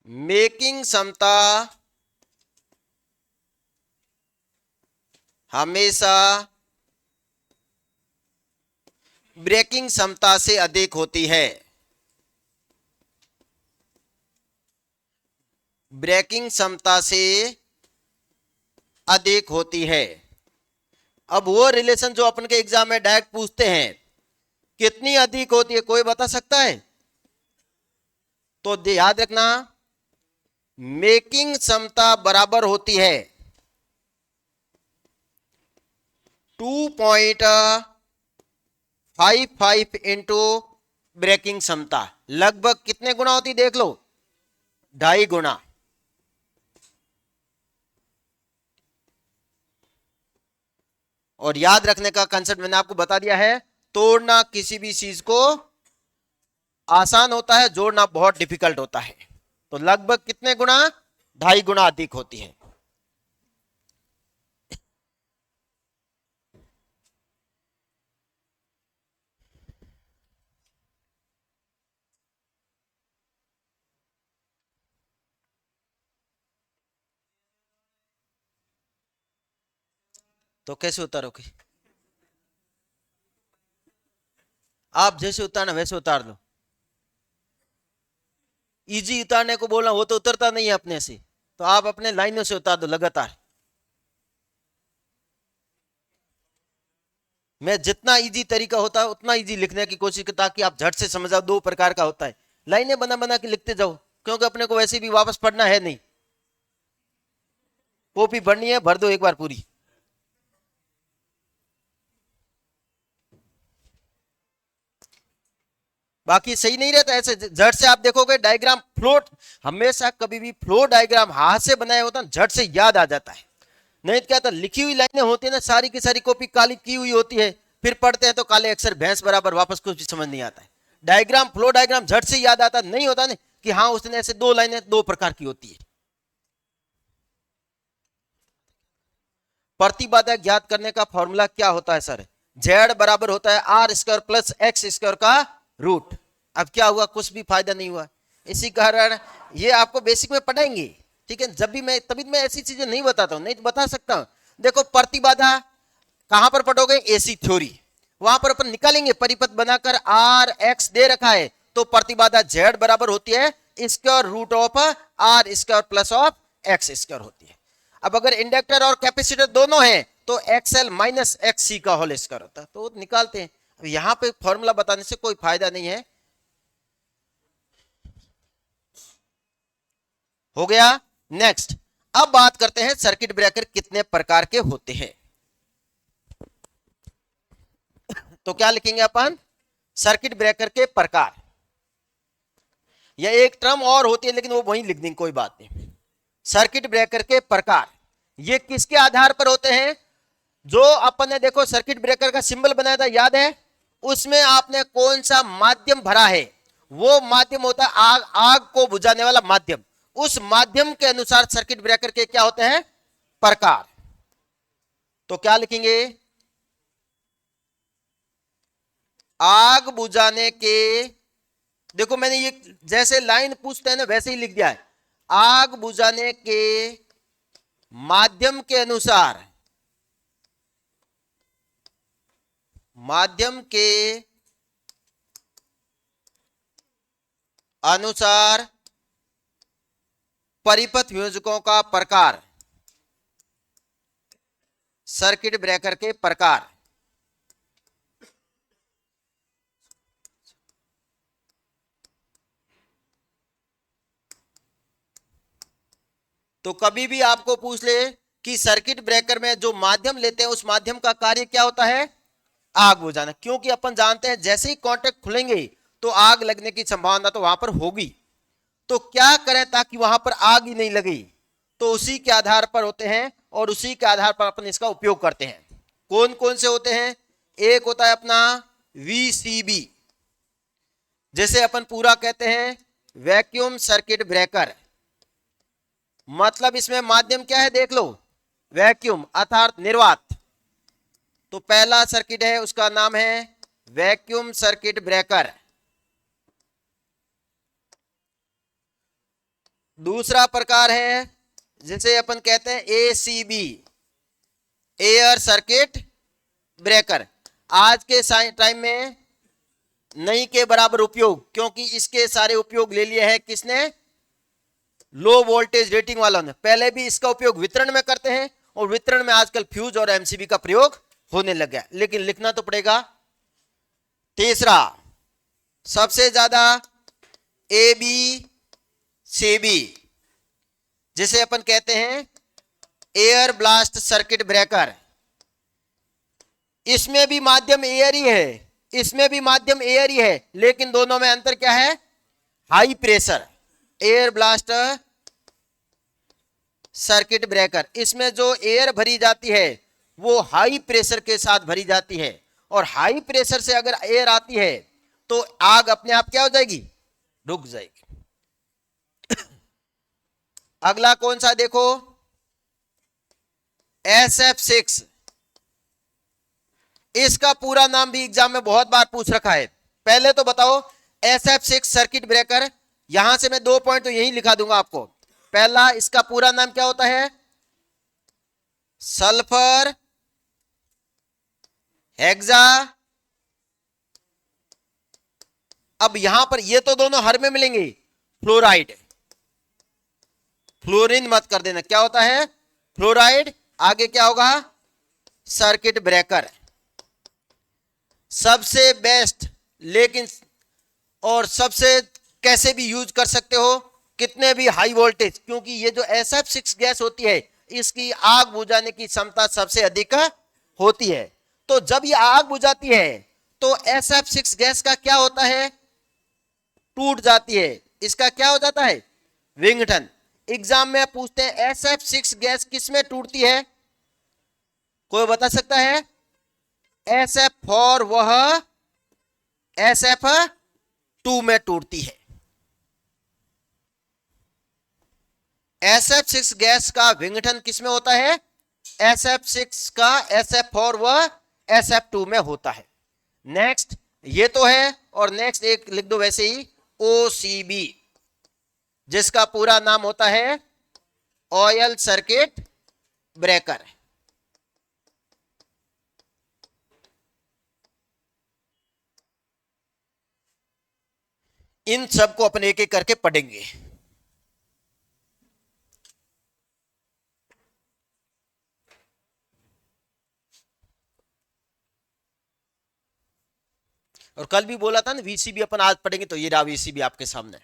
मेकिंग क्षमता हमेशा ब्रेकिंग क्षमता से अधिक होती है। ब्रेकिंग क्षमता से अधिक होती है। अब वो रिलेशन जो अपन के एग्जाम में डायरेक्ट पूछते हैं, कितनी अधिक होती है, कोई बता सकता है? तो याद रखना, मेकिंग क्षमता बराबर होती है 2.55 इंटू ब्रेकिंग क्षमता लगभग कितने गुना होती देख लो, 2.5 गुना। और याद रखने का कंसेप्ट मैंने आपको बता दिया है, तोड़ना किसी भी चीज को आसान होता है, जोड़ना बहुत डिफिकल्ट होता है। तो लगभग कितने गुना, 2.5 गुना अधिक होती है। तो कैसे उतारोगे? आप जैसे उतारना वैसे उतार लो। इजी उतारने को बोलना, वो तो उतरता नहीं है अपने से, तो आप अपने लाइनों से उतार दो लगातार। मैं जितना इजी तरीका होता है उतना इजी लिखने की कोशिश करता, ताकि आप झट से समझ जाओ। 2 प्रकार का होता है, लाइनें बना बना के लिखते जाओ, क्योंकि अपने को वैसे भी वापस पढ़ना है नहीं, कॉपी भरनी है, भर दो एक बार पूरी। बाकी सही नहीं रहता ऐसे झट से। आप देखोगे डायग्राम फ्लोट, हमेशा कभी भी फ्लो डायग्राम हाथ से बनाया होता है, झट से याद आ जाता है। नहीं तो क्या था, लिखी हुई लाइनें होती है ना, सारी की सारी कॉपी काली की हुई होती है, फिर पढ़ते हैं तो काले अक्षर भैंस बराबर, वापस कुछ भी समझ नहीं आता है। डायग्राम फ्लो डायग्राम झट से याद आता नहीं होता ना, कि हाँ उसने ऐसे 2 लाइनें 2 प्रकार की होती है। प्रतिबाधा ज्ञात करने का फॉर्मूला क्या होता है सर? जेड बराबर होता है R square plus X square का रूट। अब क्या हुआ, कुछ भी फायदा नहीं हुआ। इसी कारण ये आपको बेसिक में पढ़ाएंगे, ठीक है। जब भी मैं, तभी मैं ऐसी चीजें नहीं बताता हूं, नहीं तो बता सकता हूं। देखो प्रतिबाधा कहां पर पढ़ोगे, एसी थ्योरी, वहां पर अपन निकालेंगे परिपथ बनाकर। आर एक्स दे रखा है, तो प्रतिबाधा जेड बराबर होती है square root of R square plus of X square होती है। अब अगर इंडक्टर और कैपेसिटर दोनों हैं, तो एक्सएल माइनस एक्स सी का होल स्क्वायर होता है, तो वो निकालते हैं। अब यहां पे फॉर्मूला बताने से कोई फायदा नहीं है। हो गया। नेक्स्ट, अब बात करते हैं सर्किट ब्रेकर कितने प्रकार के होते हैं। तो क्या लिखेंगे अपन, सर्किट ब्रेकर के प्रकार। यह एक टर्म और होती है, लेकिन वो वहीं लिख देंगे, कोई बात नहीं। सर्किट ब्रेकर के प्रकार ये किसके आधार पर होते हैं? जो अपन ने देखो सर्किट ब्रेकर का सिंबल बनाया था, याद है? उसमें आपने कौन सा माध्यम भरा है, वो माध्यम होता है आग, आग को बुझाने वाला माध्यम। उस माध्यम के अनुसार सर्किट ब्रेकर के क्या होते हैं, प्रकार। तो क्या लिखेंगे, आग बुझाने के, देखो मैंने ये जैसे लाइन पूछते हैं ना वैसे ही लिख दिया है। आग बुझाने के माध्यम के अनुसार, माध्यम के अनुसार परिपथ वियोजकों का प्रकार, सर्किट ब्रेकर के प्रकार। तो कभी भी आपको पूछ ले कि सर्किट ब्रेकर में जो माध्यम लेते हैं उस माध्यम का कार्य क्या होता है, आग बुझाना। क्योंकि अपन जानते हैं जैसे ही कॉन्टेक्ट खुलेंगे तो आग लगने की संभावना तो वहां पर होगी। तो क्या करें ताकि वहां पर आग ही नहीं लगे, तो उसी के आधार पर होते हैं और उसी के आधार पर अपन इसका उपयोग करते हैं। कौन कौन से होते हैं? एक होता है अपना VCB, जैसे अपन पूरा कहते हैं वैक्यूम सर्किट ब्रेकर। मतलब इसमें माध्यम क्या है देख लो, वैक्यूम अर्थात निर्वात। तो पहला सर्किट है उसका नाम है वैक्यूम सर्किट ब्रेकर। दूसरा प्रकार है जिसे अपन कहते हैं ACB, एयर सर्किट ब्रेकर। आज के टाइम में नहीं के बराबर उपयोग, क्योंकि इसके सारे उपयोग ले लिए हैं किसने, लो वोल्टेज रेटिंग वालों ने। पहले भी इसका उपयोग वितरण में करते हैं, और वितरण में आजकल फ्यूज और MCB का प्रयोग होने लग गया, लेकिन लिखना तो पड़ेगा। तीसरा सबसे ज्यादा ABCB, जिसे अपन कहते हैं एयर ब्लास्ट सर्किट ब्रेकर। इसमें भी माध्यम एयर ही है, इसमें भी माध्यम एयर ही है, लेकिन दोनों में अंतर क्या है? High pressure. Air blaster, circuit breaker, इसमें जो एयर भरी जाती है वो हाई प्रेशर के साथ भरी जाती है, और हाई प्रेशर से अगर एयर आती है तो आग अपने आप क्या हो जाएगी? रुक जाएगी। अगला कौन सा देखो, SF6। इसका पूरा नाम भी एग्जाम में बहुत बार पूछ रखा है। पहले तो बताओ SF6 सर्किट ब्रेकर, यहां से मैं 2 पॉइंट तो यही लिखा दूंगा आपको। पहला, इसका पूरा नाम क्या होता है? Sulphur hexa. अब यहां पर ये तो दोनों हर में मिलेंगे, फ्लोराइड, फ्लोरीन मत कर देना, क्या होता है? फ्लोराइड। आगे क्या होगा? Circuit breaker. सबसे बेस्ट, लेकिन और सबसे कैसे भी यूज कर सकते हो, कितने भी हाई वोल्टेज, क्योंकि ये जो SF6 गैस होती है इसकी आग बुझाने की क्षमता सबसे अधिक होती है। तो जब ये आग बुझाती है तो SF6 गैस का क्या होता है? टूट जाती है। इसका क्या हो जाता है? विंगटन। एग्जाम में पूछते हैं SF6 गैस किस में टूटती है? कोई बता सकता है? SF4 वह SF2 में टूटती है। SF6 गैस का विघटन किसमें होता है? SF6 का SF4 व SF2 में होता है। नेक्स्ट, ये तो है, और नेक्स्ट एक लिख दो वैसे ही, OCB, जिसका पूरा नाम होता है ऑयल सर्किट ब्रेकर। इन सबको अपन एक एक करके पढ़ेंगे। और कल भी बोला था ना VCB अपन आज पढ़ेंगे, तो ये रहा VCB आपके सामने।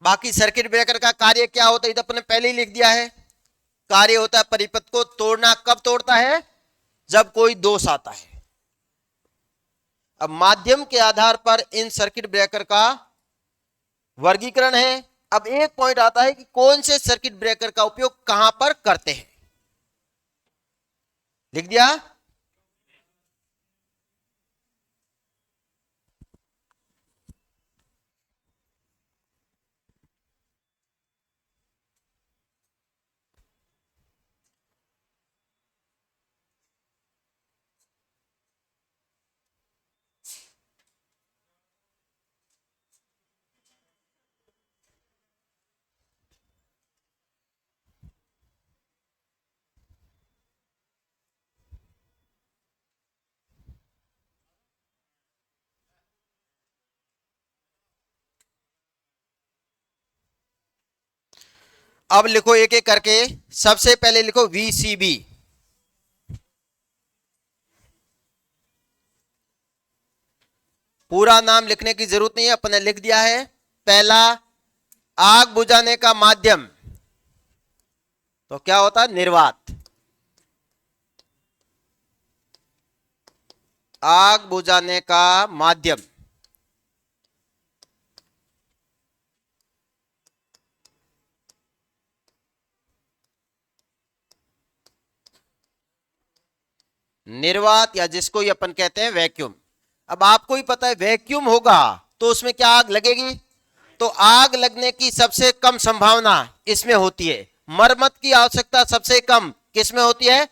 बाकी सर्किट ब्रेकर का कार्य क्या होता है, तो अपने पहले ही लिख दिया है। कार्य होता है परिपथ को तोड़ना। कब तोड़ता है? जब कोई दोष आता है। अब माध्यम के आधार पर इन सर्किट ब्रेकर का वर्गीकरण है। अब एक पॉइंट आता है कि कौन से सर्किट ब्रेकर का उपयोग कहां पर करते हैं। लिख दिया? अब लिखो एक एक करके। सबसे पहले लिखो VCB। पूरा नाम लिखने की जरूरत नहीं है, अपन ने लिख दिया है। पहला, आग बुझाने का माध्यम, तो क्या होता है? निर्वात। आग बुझाने का माध्यम। निर्वात, या जिसको ही अपन कहते हैं वैक्यूम। अब आपको ही पता है वैक्यूम होगा तो उसमें क्या आग लगेगी? तो आग लगने की सबसे कम संभावना इसमें होती है। मरम्मत की आवश्यकता सबसे कम किसमें होती है?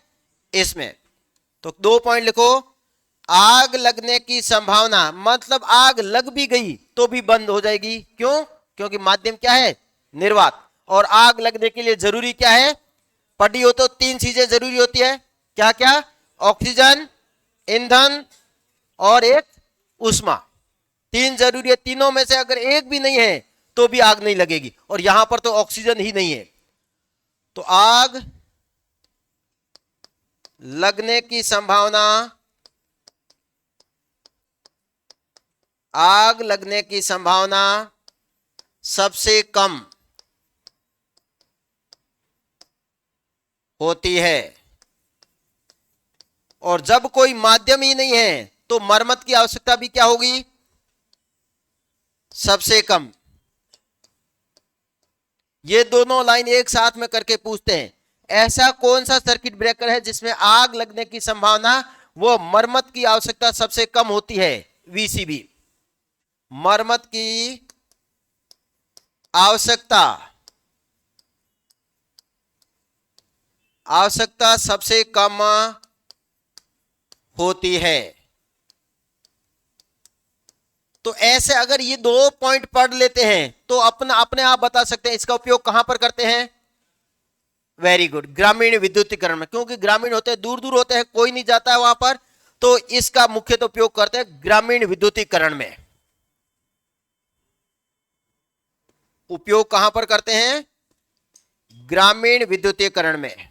इसमें। तो 2 पॉइंट लिखो। आग लगने की संभावना मतलब आग लग भी गई तो भी बंद हो जाएगी। क्यों? क्योंकि माध्यम क्या है? निर्वात। और आग लगने के लिए जरूरी क्या है? पढ़ी हो तो 3 चीजें जरूरी होती है। क्या क्या? ऑक्सीजन, ईंधन और एक ऊष्मा। 3 जरूरी है। तीनों में से अगर एक भी नहीं है तो भी आग नहीं लगेगी, और यहां पर तो ऑक्सीजन ही नहीं है। तो आग लगने की संभावना, आग लगने की संभावना सबसे कम होती है। और जब कोई माध्यम ही नहीं है तो मरम्मत की आवश्यकता भी क्या होगी? सबसे कम। ये दोनों लाइन एक साथ में करके पूछते हैं, ऐसा कौन सा सर्किट ब्रेकर है जिसमें आग लगने की संभावना वो मरम्मत की आवश्यकता सबसे कम होती है? वीसीबी। मरम्मत की आवश्यकता सबसे कम होती है। तो ऐसे अगर ये दो पॉइंट पढ़ लेते हैं तो अपने आप बता सकते हैं इसका उपयोग कहां पर करते हैं? वेरी गुड, ग्रामीण विद्युतीकरण में। क्योंकि ग्रामीण होते हैं, दूर दूर होते हैं, कोई नहीं जाता है वहां पर, तो इसका मुख्यतः उपयोग करते हैं ग्रामीण विद्युतीकरण में। उपयोग कहां पर करते हैं? ग्रामीण विद्युतीकरण में।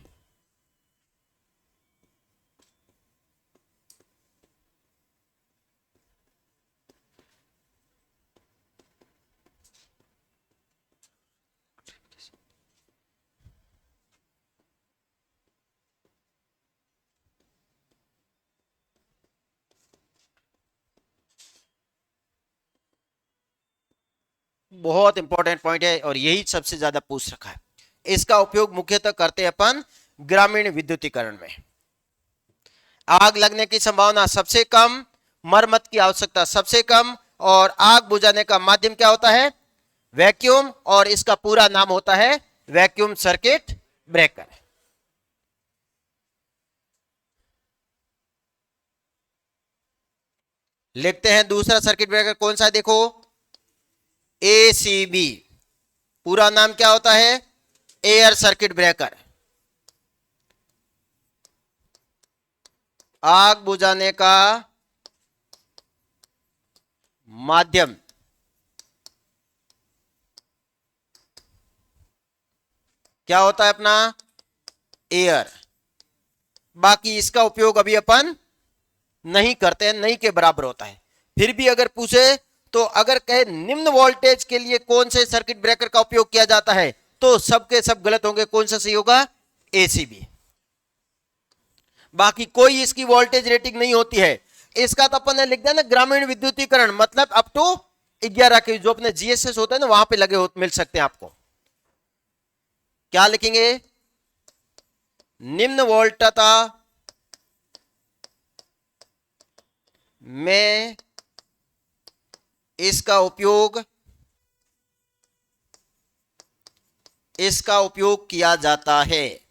बहुत इंपॉर्टेंट पॉइंट है और यही सबसे ज्यादा पूछ रखा है। इसका उपयोग मुख्यतः करते हैं अपन ग्रामीण विद्युतीकरण में। आग लगने की संभावना सबसे कम, मरम्मत की आवश्यकता सबसे कम, और आग बुझाने का माध्यम क्या होता है? वैक्यूम, और इसका पूरा नाम होता है वैक्यूम सर्किट ब्रेकर। लिखते हैं दूसरा सर्किट ब्रेकर कौन सा है, देखो, एसीबी। पूरा नाम क्या होता है? Air circuit breaker. आग बुझाने का माध्यम क्या होता है अपना? एयर। बाकी इसका उपयोग अभी अपन नहीं करते हैं, नहीं के बराबर होता है। फिर भी अगर पूछे तो अगर कहे निम्न वोल्टेज के लिए कौन से सर्किट ब्रेकर का उपयोग किया जाता है, तो सबके सब गलत होंगे। कौन सा सही होगा? एसीबी। बाकी कोई इसकी वोल्टेज रेटिंग नहीं होती है। इसका तो अपन ने लिख दिया ना ग्रामीण विद्युतीकरण, मतलब अप टू 11 के जो अपने जीएसएस होते हैं ना वहां पे लगे मिल सकते हैं आपको। क्या लिखेंगे? निम्न वोल्टता में इसका उपयोग किया जाता है।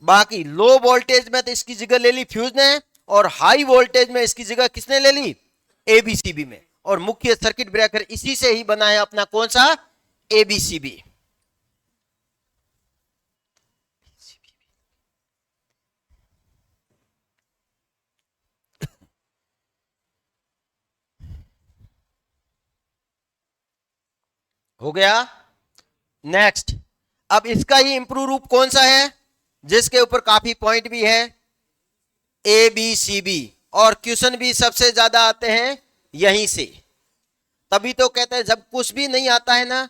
बाकी लो वोल्टेज में तो इसकी जगह ले ली फ्यूज ने, और हाई वोल्टेज में इसकी जगह किसने ले ली? एबीसीबी में। और मुख्य सर्किट ब्रेकर इसी से ही बना है अपना, कौन सा? एबीसीबी। हो गया। नेक्स्ट, अब इसका ही इंप्रूव रूप कौन सा है जिसके ऊपर काफी पॉइंट भी है? एबीसीबी। और क्वेश्चन भी सबसे ज्यादा आते हैं यहीं से। तभी तो कहते हैं जब कुछ भी नहीं आता है ना,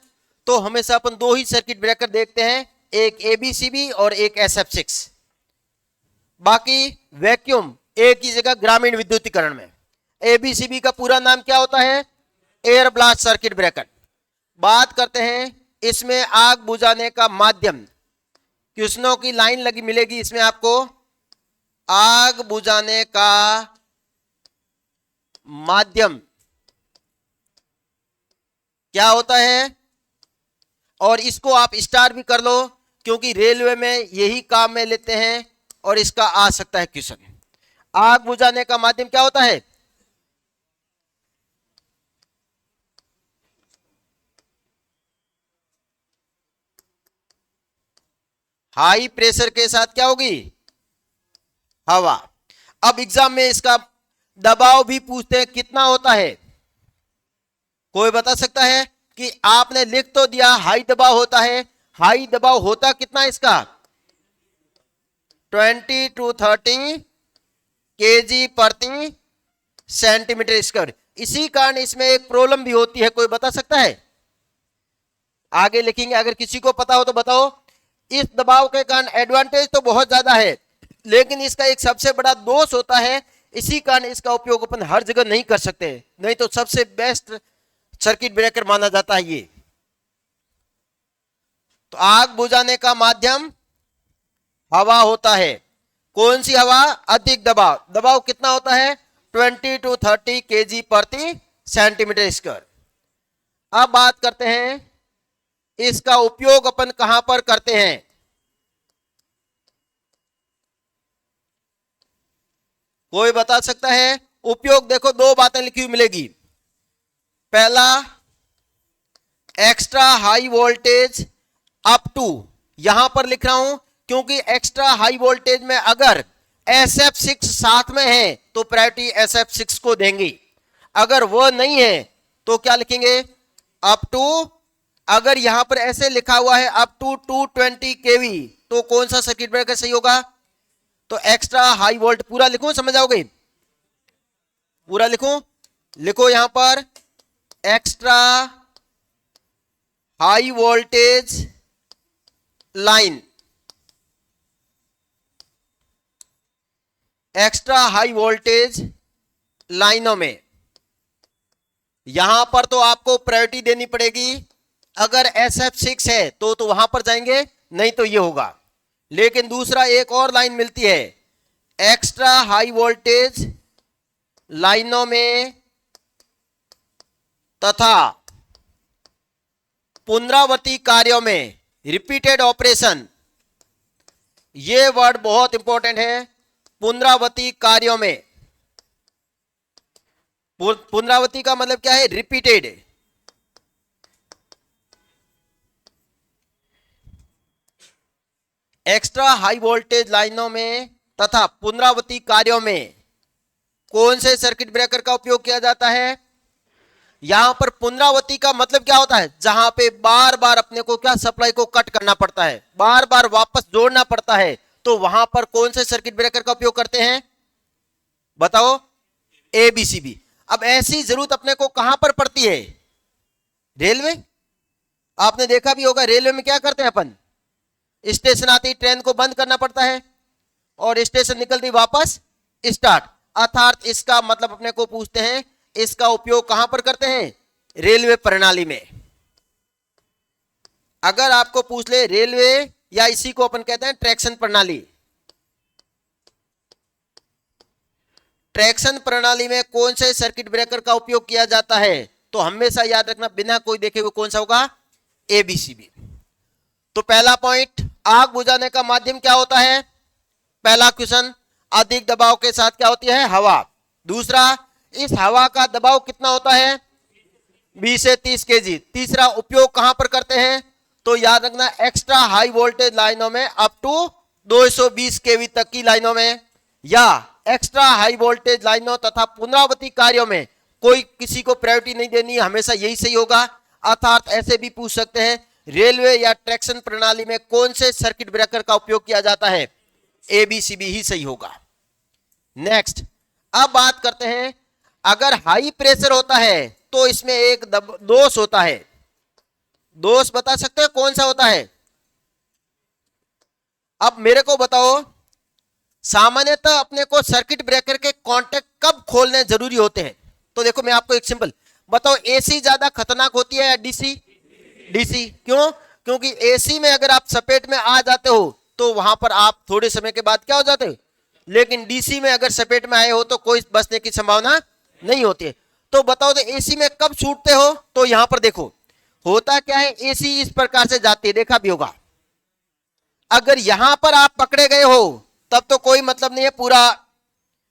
तो हमेशा अपन दो ही सर्किट ब्रेकर देखते हैं, एक एबीसीबी और एक SF6। बाकी वैक्यूम एक ही जगह ग्रामीण विद्युतीकरण में। एबीसीबी का पूरा नाम क्या होता है? Air blast circuit breaker. बात करते हैं इसमें आग बुझाने का माध्यम। क्वेश्चनों की लाइन लगी मिलेगी इसमें आपको, आग बुझाने का माध्यम क्या होता है? और इसको आप स्टार भी कर लो क्योंकि रेलवे में यही काम में लेते हैं और इसका आ सकता है क्वेश्चन। आग बुझाने का माध्यम क्या होता है? हाई प्रेशर के साथ क्या होगी? हवा। अब एग्जाम में इसका दबाव भी पूछते हैं, कितना होता है? कोई बता सकता है? कि आपने लिख तो दिया हाई दबाव होता है, हाई दबाव होता कितना इसका? 20 to 30 kg प्रति सेंटीमीटर स्क्वायर। इसी कारण इसमें एक प्रॉब्लम भी होती है, कोई बता सकता है? आगे लिखेंगे, अगर किसी को पता हो तो बताओ। इस दबाव के कारण एडवांटेज तो बहुत ज्यादा है, लेकिन इसका एक सबसे बड़ा दोष होता है, इसी कारण इसका उपयोग अपन हर जगह नहीं कर सकते, नहीं तो सबसे बेस्ट सर्किट ब्रेकर माना जाता है ये। तो आग बुझाने का माध्यम हवा होता है। कौन सी हवा? अधिक दबाव। दबाव कितना होता है? 20 to 30 kg प्रति सेंटीमीटर स्क्वायर। अब बात करते हैं इसका उपयोग अपन कहां पर करते हैं। कोई बता सकता है? उपयोग देखो, दो बातें लिखी हुई मिलेगी। पहला, extra high voltage up to, यहां पर लिख रहा हूं क्योंकि एक्स्ट्रा हाई वोल्टेज में अगर SF6 साथ में है तो प्रायोरिटी SF6 को देंगे, अगर वो नहीं है तो क्या लिखेंगे? Up to. अगर यहां पर ऐसे लिखा हुआ है अप टू 220 kV, तो कौन सा सर्किट ब्रेकर सही होगा? तो एक्स्ट्रा हाई वोल्ट। पूरा लिखूं, समझ आओगे? पूरा लिखूं? लिखो यहां पर extra high voltage line, extra high voltage लाइनों में यहां पर तो आपको प्रायोरिटी देनी पड़ेगी। अगर SF6 है तो वहां पर जाएंगे, नहीं तो ये होगा। लेकिन दूसरा एक और लाइन मिलती है, एक्स्ट्रा हाई वोल्टेज लाइनों में तथा पुनरावृत्ति कार्यों में, रिपीटेड ऑपरेशन, ये वर्ड बहुत इंपॉर्टेंट है। पुनरावृत्ति कार्यों में, पुनरावृत्ति का मतलब क्या है? रिपीटेड। एक्स्ट्रा हाई वोल्टेज लाइनों में तथा पुनरावृत्ति कार्यों में कौन से सर्किट ब्रेकर का उपयोग किया जाता है? यहां पर पुनरावृत्ति का मतलब क्या होता है? जहां पे बार बार अपने को क्या, सप्लाई को कट करना पड़ता है, बार बार वापस जोड़ना पड़ता है, तो वहां पर कौन से सर्किट ब्रेकर का उपयोग करते हैं? बताओ। ABCB। अब ऐसी जरूरत अपने को कहां पर पड़ती है? रेलवे। आपने देखा भी होगा, रेलवे में क्या करते हैं अपन? स्टेशन आती ट्रेन को बंद करना पड़ता है और स्टेशन निकलती वापस स्टार्ट। अर्थात इसका मतलब अपने को पूछते हैं इसका उपयोग कहां पर करते हैं? रेलवे प्रणाली में। अगर आपको पूछ ले रेलवे, या इसी को अपन कहते हैं ट्रैक्शन प्रणाली, ट्रैक्शन प्रणाली में कौन से सर्किट ब्रेकर का उपयोग किया जाता है? तो हमेशा याद रखना, बिना कोई देखे हुए कौन सा होगा? ABCB। तो पहला पॉइंट, आग बुझाने का माध्यम क्या होता है? पहला क्वेश्चन, अधिक दबाव के साथ क्या होती है? हवा। दूसरा, इस हवा का दबाव कितना होता है? 20 से 30 kg। तीसरा, उपयोग कहां पर करते हैं? तो याद रखना, एक्स्ट्रा हाई वोल्टेज लाइनों में अप टू 220 kV तक की लाइनों में, या एक्स्ट्रा हाई वोल्टेज लाइनों तथा पुनरावृत्ति कार्यों में। कोई किसी को प्रायोरिटी नहीं देनी, हमेशा यही सही होगा। अर्थात ऐसे भी पूछ सकते हैं, रेलवे या ट्रैक्शन प्रणाली में कौन से सर्किट ब्रेकर का उपयोग किया जाता है? ABCB ही सही होगा। नेक्स्ट, अब बात करते हैं, अगर हाई प्रेशर होता है तो इसमें एक दोष होता है। दोष बता सकते हैं कौन सा होता है? अब मेरे को बताओ, सामान्यतः अपने को सर्किट ब्रेकर के कॉन्टैक्ट कब खोलने जरूरी होते हैं? तो देखो मैं आपको एक सिंपल बताओ, AC ज्यादा खतरनाक होती है या DC? DC। क्यों? क्योंकि AC में अगर आप सपेट में आ जाते हो तो वहां पर आप थोड़े समय के बाद क्या हो जाते हो, लेकिन DC में अगर सपेट में आए हो तो कोई बचने की संभावना नहीं होती है। तो बताओ, तो AC में कब छूटते हो? तो यहां पर देखो होता क्या है, AC इस प्रकार से जाती है, देखा भी होगा। अगर यहां पर आप पकड़े गए हो तब तो कोई मतलब नहीं है पूरा,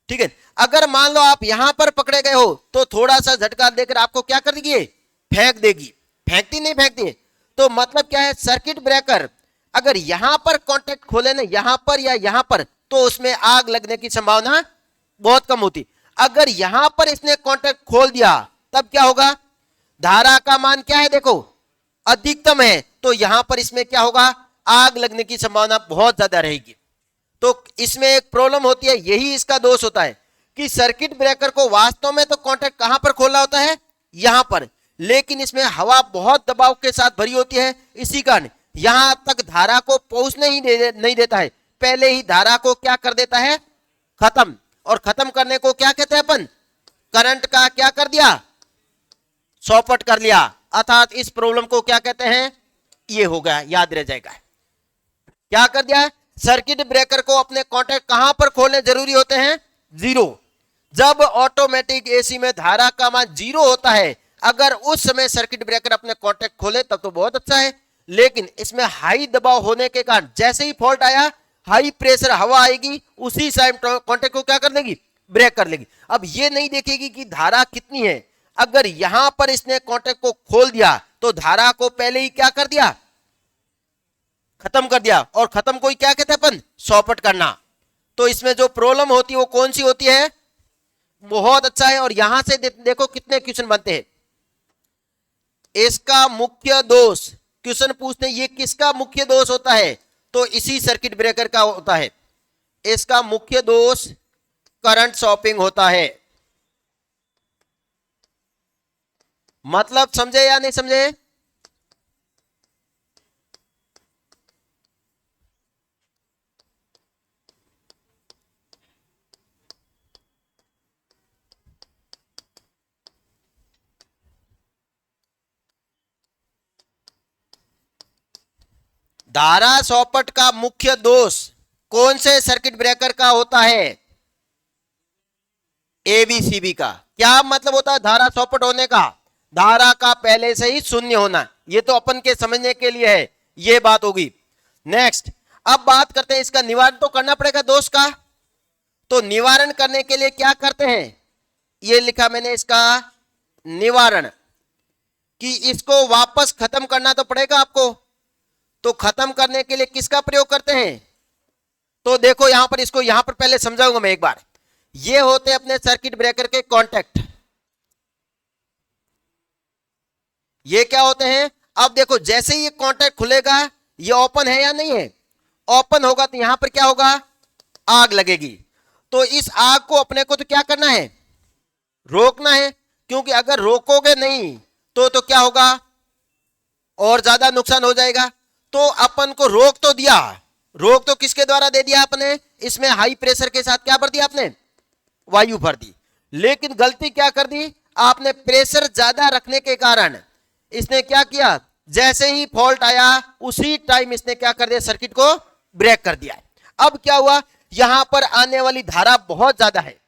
ठीक है। अगर मान लो आप यहां पर पकड़े गए हो तो थोड़ा सा झटका देकर आपको क्या कर देगी, फेंक देगी। फेंकती नहीं फेंकती। तो मतलब क्या है, सर्किट ब्रेकर अगर यहां पर कांटेक्ट खोले ना, यहां पर या यहां पर, तो उसमें आग लगने की संभावना बहुत कम होती। अगर यहां पर इसने कांटेक्ट खोल दिया तब क्या होगा, धारा का मान क्या है देखो अधिकतम है, तो यहां पर इसमें क्या होगा, आग लगने की संभावना बहुत ज्यादा रहेगी। तो इसमें एक प्रॉब्लम होती है, यही इसका दोष होता है कि सर्किट ब्रेकर को वास्तव में तो कांटेक्ट कहां पर खोलना होता है, यहां पर, लेकिन इसमें हवा बहुत दबाव के साथ भरी होती है, इसी कारण यहां तक धारा को पहुंचने ही नहीं देता है, पहले ही धारा को क्या कर देता है, खत्म। और खत्म करने को क्या कहते हैं अपन, करंट का क्या कर दिया, चौपट कर लिया। अर्थात इस प्रॉब्लम को क्या कहते हैं, ये हो गया, याद रह जाएगा। क्या कर दिया, सर्किट ब्रेकर को अपने कॉन्टैक्ट कहां पर खोलने जरूरी होते हैं, जीरो। जब ऑटोमेटिक एसी में धारा का मान जीरो होता है, अगर उस समय सर्किट ब्रेकर अपने कॉन्टैक्ट खोले तब तो बहुत अच्छा है, लेकिन इसमें हाई दबाव होने के कारण जैसे ही फॉल्ट आया, हाई प्रेशर हवा आएगी, उसी टाइम कॉन्टैक्ट को क्या कर देगी, ब्रेक कर लेगी। अब ये नहीं देखेगी कि धारा कितनी है, अगर यहां पर इसने कॉन्टैक्ट को खोल दिया तो धारा को पहले ही क्या कर दिया, खत्म कर दिया। और खत्म को ही क्या कहते हैं अपन, चौपट करना। तो इसमें जो प्रॉब्लम होती है वो कौन सी होती है, बहुत अच्छा है। और यहां से देखो कितने क्वेश्चन बनते हैं। इसका मुख्य दोष क्वेश्चन पूछते हैं, ये किसका मुख्य दोष होता है, तो इसी सर्किट ब्रेकर का होता है। इसका मुख्य दोष करंट शॉपिंग होता है। मतलब समझे या नहीं समझे, धारा चौपट का मुख्य दोष कौन से सर्किट ब्रेकर का होता है, एबीसीबी का। क्या मतलब होता है धारा चौपट होने का, धारा का पहले से ही शून्य होना। ये तो अपन के समझने के लिए है, ये बात होगी। नेक्स्ट, अब बात करते हैं इसका निवारण तो करना पड़ेगा दोष का। तो निवारण करने के लिए क्या करते हैं, ये लिखा मैंने इसका निवारण, कि इसको वापस खत्म करना तो पड़ेगा आपको। तो खत्म करने के लिए किसका प्रयोग करते हैं, तो देखो यहां पर, इसको यहां पर पहले समझाऊंगा मैं एक बार। ये होते अपने सर्किट ब्रेकर के कॉन्टैक्ट, ये क्या होते हैं। अब देखो जैसे ही ये कॉन्टैक्ट खुलेगा, ये ओपन है या नहीं है, ओपन होगा तो यहां पर क्या होगा, आग लगेगी। तो इस आग को अपने को तो क्या करना है, रोकना है, क्योंकि अगर रोकोगे नहीं तो क्या होगा, और ज्यादा नुकसान हो जाएगा। तो अपन को रोक तो दिया, रोक तो किसके द्वारा दे दिया आपने, इसमें हाई प्रेशर के साथ क्या भर दिया आपने, वायु भर दी। लेकिन गलती क्या कर दी आपने, प्रेशर ज्यादा रखने के कारण इसने क्या किया, जैसे ही फॉल्ट आया उसी टाइम इसने क्या कर दिया, सर्किट को ब्रेक कर दिया। अब क्या हुआ, यहां पर आने वाली धारा बहुत ज्यादा है,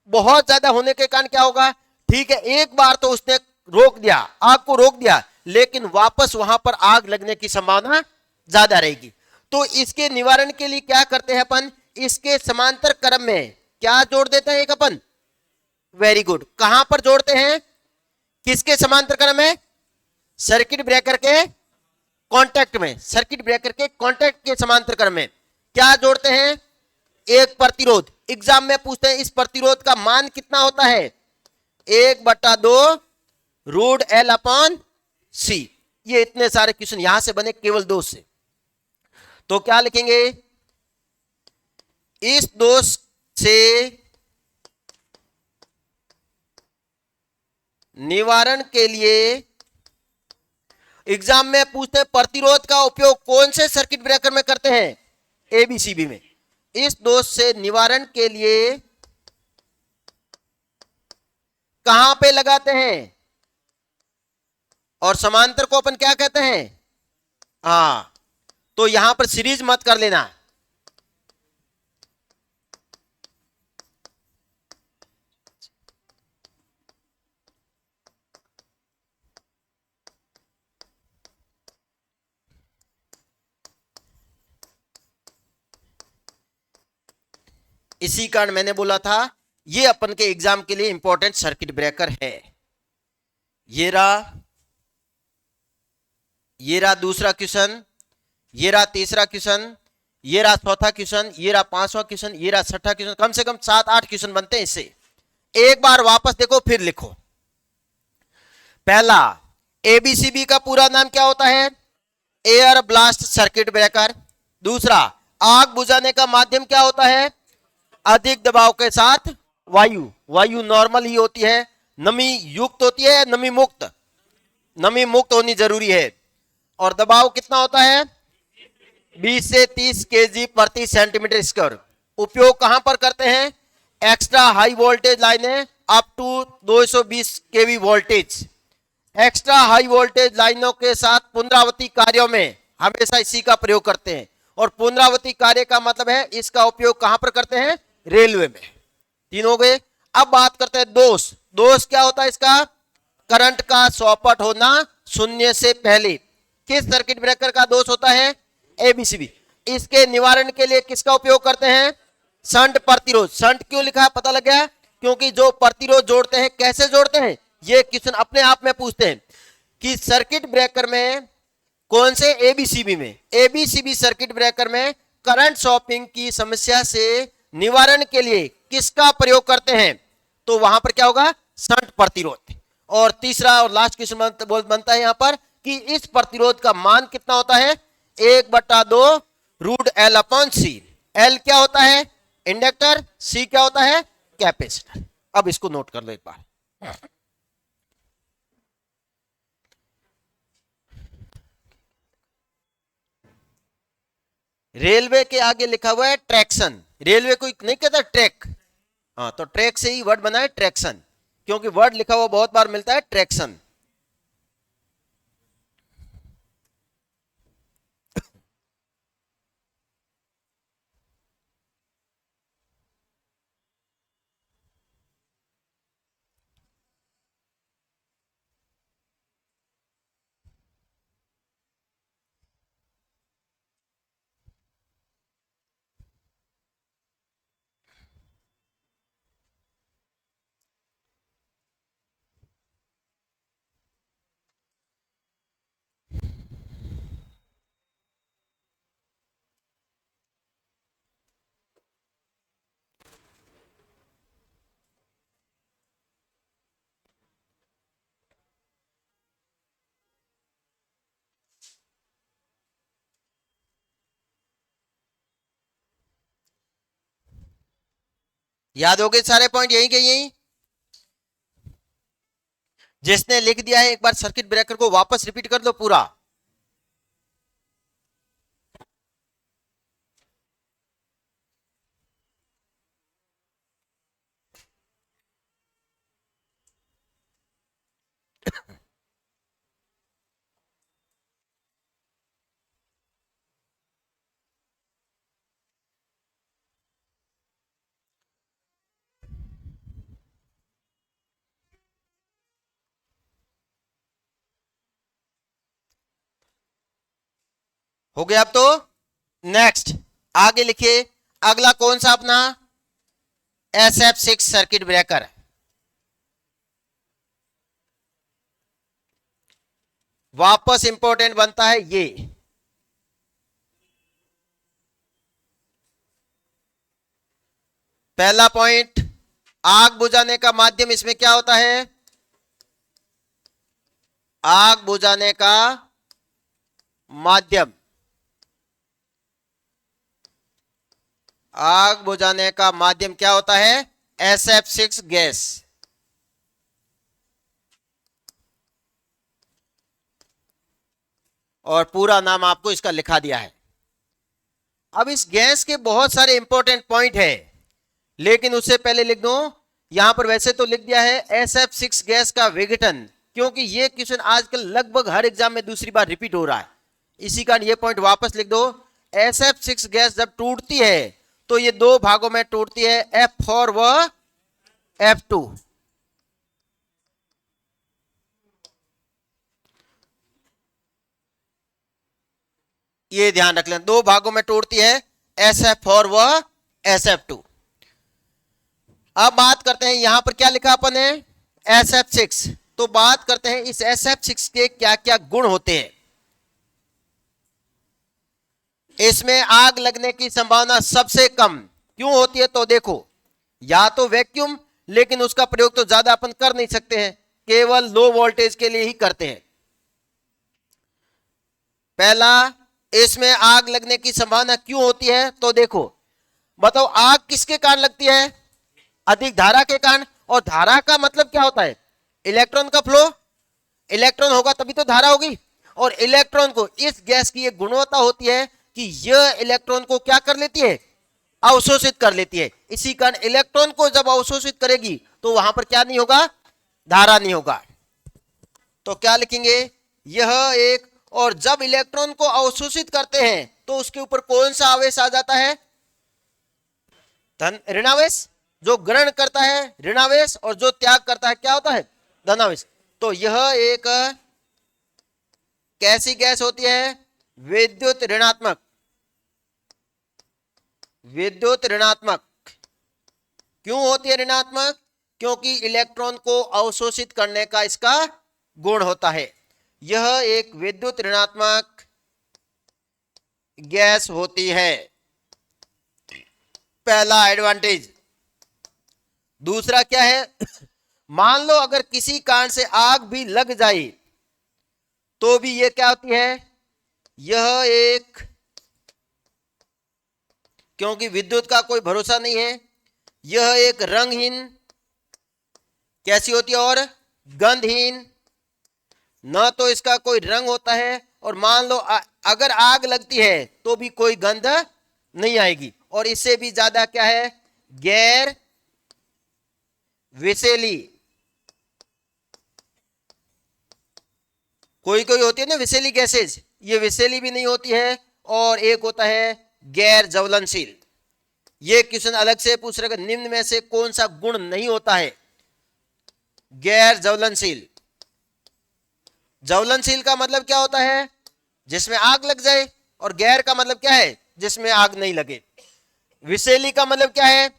बहुत ज्यादा होने के कारण क्या होगा, ठीक है एक बार तो उसने रोक दिया, आग को रोक दिया, लेकिन वापस वहां पर आग लगने की संभावना ज्यादा रहेगी। तो इसके निवारण के लिए क्या करते हैं अपन, इसके समांतर क्रम में क्या जोड़ देते हैं एक अपन, वेरी गुड, कहां पर जोड़ते हैं, किसके समांतर क्रम में, सर्किट ब्रेकर के कॉन्टैक्ट में, सर्किट ब्रेकर के कॉन्टैक्ट के समांतर क्रम में क्या जोड़ते हैं, एक प्रतिरोध। एग्जाम में पूछते हैं इस प्रतिरोध का मान कितना होता है, 1/2 रूट एल अपॉन सी। ये इतने सारे क्वेश्चन यहां से बने केवल दोष से। तो क्या लिखेंगे, इस दोष से निवारण के लिए एग्जाम में पूछते हैं प्रतिरोध का उपयोग कौन से सर्किट ब्रेकर में करते हैं, एबीसीबी में। इस दोष से निवारण के लिए कहां पे लगाते हैं, और समांतर को अपन क्या कहते हैं, हाँ, तो यहां पर सीरीज मत कर लेना, इसी कारण मैंने बोला था ये अपन के एग्जाम के लिए इंपॉर्टेंट सर्किट ब्रेकर है। ये रहा दूसरा क्वेश्चन, ये रहा तीसरा क्वेश्चन, ये रहा चौथा क्वेश्चन, ये रहा पांचवा क्वेश्चन, ये रहा छठा क्वेश्चन। कम से कम 7-8 क्वेश्चन बनते हैं इससे। एक बार वापस देखो फिर लिखो। पहला, एबीसीबी का पूरा नाम क्या होता है, एयर ब्लास्ट सर्किट ब्रेकर। दूसरा, आग बुझाने का माध्यम क्या होता है, अधिक दबाव के साथ वायु। वायु नॉर्मल ही होती है, नमी युक्त होती है, नमी मुक्त, नमी मुक्त होनी जरूरी है। और दबाव कितना होता है? 20 से 30 केजी प्रति सेंटीमीटर स्क्वायर। उपयोग कहां पर करते हैं? एक्स्ट्रा हाई वोल्टेज लाइनें up to 220 kV voltage. Extra high voltage लाइनों के साथ पुनरावृत्ति कार्यों में हमेशा इसी का प्रयोग करते हैं। और पुनरावृत्ति कार्य का मतलब है इसका उपयोग कहां पर करते हैं? रेलवे में। तीन हो गए। अब बात करते हैं दोष। दोष क्या होता है इसका? करंट का शॉर्ट होना शून्य से पहले। किस सर्किट ब्रेकर का दोष होता है? एबीसीबी। इसके निवारण के लिए किसका उपयोग करते हैं? शंट प्रतिरोध। शंट क्यों लिखा है पता लग गया? क्योंकि जो प्रतिरोध जोड़ते हैं कैसे जोड़ते हैं ये क्वेश्चन अपने आप में पूछते हैं कि सर्किट ब्रेकर में कौन से? एबीसीबी में। एबीसीबी सर्किट ब्रेकर में करंट शॉपिंग की समस्या से निवारण के लिए किसका प्रयोग करते हैं? तो वहां पर क्या होगा? शंट प्रतिरोध। और तीसरा और लास्ट क्वेश्चन बनता है यहां पर कि इस प्रतिरोध का मान कितना होता है? 1/2 रूट एल अपॉन सी। एल क्या होता है? इंडक्टर। सी क्या होता है? कैपेसिटर। अब इसको नोट कर लो एक बार। रेलवे के आगे लिखा हुआ है ट्रैक्शन। रेलवे को नहीं कहता ट्रैक। हाँ, तो ट्रैक से ही वर्ड बना है ट्रैक्शन, क्योंकि वर्ड लिखा हुआ बहुत बार मिलता है ट्रैक्शन। याद हो गए सारे पॉइंट? यही के यही। जिसने लिख दिया है एक बार सर्किट ब्रेकर को वापस रिपीट कर दो पूरा। हो गया? अब तो नेक्स्ट आगे लिखिए। अगला कौन सा अपना? SF6 circuit breaker. वापस इंपॉर्टेंट बनता है ये। पहला पॉइंट, आग बुझाने का माध्यम इसमें क्या होता है? आग बुझाने का माध्यम। आग बुझाने का माध्यम क्या होता है? SF6 gas. और पूरा नाम आपको इसका लिखा दिया है। अब इस गैस के बहुत सारे इंपॉर्टेंट पॉइंट है, लेकिन उससे पहले लिख दो यहां पर। वैसे तो लिख दिया है SF6 गैस का विघटन, क्योंकि ये क्वेश्चन आजकल लगभग हर एग्जाम में दूसरी बार रिपीट हो रहा है। इसी कारण ये पॉइंट वापस लिख दो। SF6 गैस जब टूटती है तो ये दो भागों में टूटती है, F4 व F2। ये ध्यान रख लें, दो भागों में टूटती है, SF4 व SF2। अब बात करते हैं यहां पर क्या लिखा अपन है? SF6। तो बात करते हैं इस SF6 के क्या क्या गुण होते हैं। इसमें आग लगने की संभावना सबसे कम क्यों होती है? तो देखो, या तो वैक्यूम, लेकिन उसका प्रयोग तो ज्यादा अपन कर नहीं सकते हैं, केवल लो वोल्टेज के लिए ही करते हैं। पहला, इसमें आग लगने की संभावना क्यों होती है? तो देखो, बताओ आग किसके कारण लगती है? अधिक धारा के कारण। और धारा का मतलब क्या होता है? इलेक्ट्रॉन का फ्लो। इलेक्ट्रॉन होगा तभी तो धारा होगी। और इलेक्ट्रॉन को, इस गैस की एक गुणवत्ता होती है कि यह इलेक्ट्रॉन को क्या कर लेती है, अवशोषित कर लेती है। इसी कारण इलेक्ट्रॉन को जब अवशोषित करेगी तो वहां पर क्या नहीं होगा, धारा नहीं होगा। तो क्या लिखेंगे, यह एक, और जब इलेक्ट्रॉन को अवशोषित करते हैं तो उसके ऊपर कौन सा आवेश आ जाता है, धन ऋणावेश। जो ग्रहण करता है ऋणावेश और जो त्याग करता है क्या होता है, धनावेश। तो यह एक कैसी गैस होती है, विद्युत ऋणात्मक, विद्युत ऋणात्मक। क्यों होती है ऋणात्मक, क्योंकि इलेक्ट्रॉन को अवशोषित करने का इसका गुण होता है। यह एक विद्युत ऋणात्मक गैस होती है, पहला एडवांटेज। दूसरा क्या है, मान लो अगर किसी कारण से आग भी लग जाए तो भी ये क्या होती है, यह एक, क्योंकि विद्युत का कोई भरोसा नहीं है, यह एक रंगहीन कैसी होती है और गंधहीन, न तो इसका कोई रंग होता है, और मान लो अगर आग लगती है तो भी कोई गंध नहीं आएगी, और इससे भी ज्यादा क्या है, गैर विषैली। कोई कोई होती है ना विषैली गैसेज, ये विषैली भी नहीं होती है, और एक होता है गैर ज्वलनशील। ये क्वेश्चन अलग से पूछ रहे, निम्न में से कौन सा गुण नहीं होता है, गैर ज्वलनशील। ज्वलनशील का मतलब क्या होता है, जिसमें आग लग जाए, और गैर का मतलब क्या है, जिसमें आग नहीं लगे। विषैली का मतलब क्या है,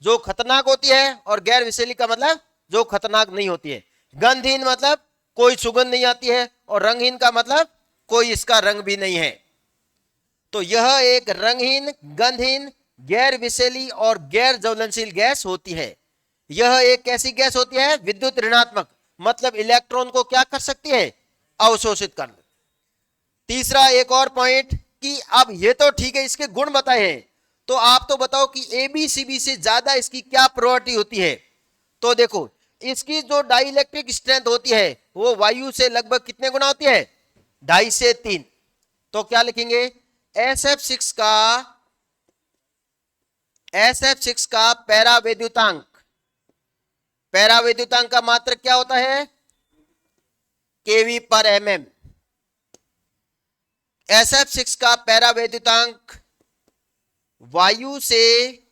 जो खतरनाक होती है, और गैर विषैली का मतलब जो खतरनाक नहीं होती है। गंधहीन मतलब कोई सुगंध नहीं आती है, और रंगहीन का मतलब कोई इसका रंग भी नहीं है। तो यह एक रंगहीन, गंधहीन, गैर विषैली और गैर ज्वलनशील गैस होती है। यह एक कैसी गैस होती है, विद्युत ऋणात्मक, मतलब इलेक्ट्रॉन को क्या कर सकती है, अवशोषित कर। तीसरा एक और पॉइंट कि अब ये तो ठीक है इसके गुण बताए हैं, तो आप तो बताओ कि एबीसीबी से ज्यादा इसकी क्या प्रॉपर्टी होती है। तो देखो, इसकी जो डाइलेक्ट्रिक स्ट्रेंथ होती है वो वायु से लगभग कितने गुना होती है, 2.5 से 3। तो क्या लिखेंगे, SF6 का पैरावैद्युतांक, पैरावैद्युतांक का मात्रक क्या होता है, kV/mm। SF6 का पैरावैद्युतांक वायु से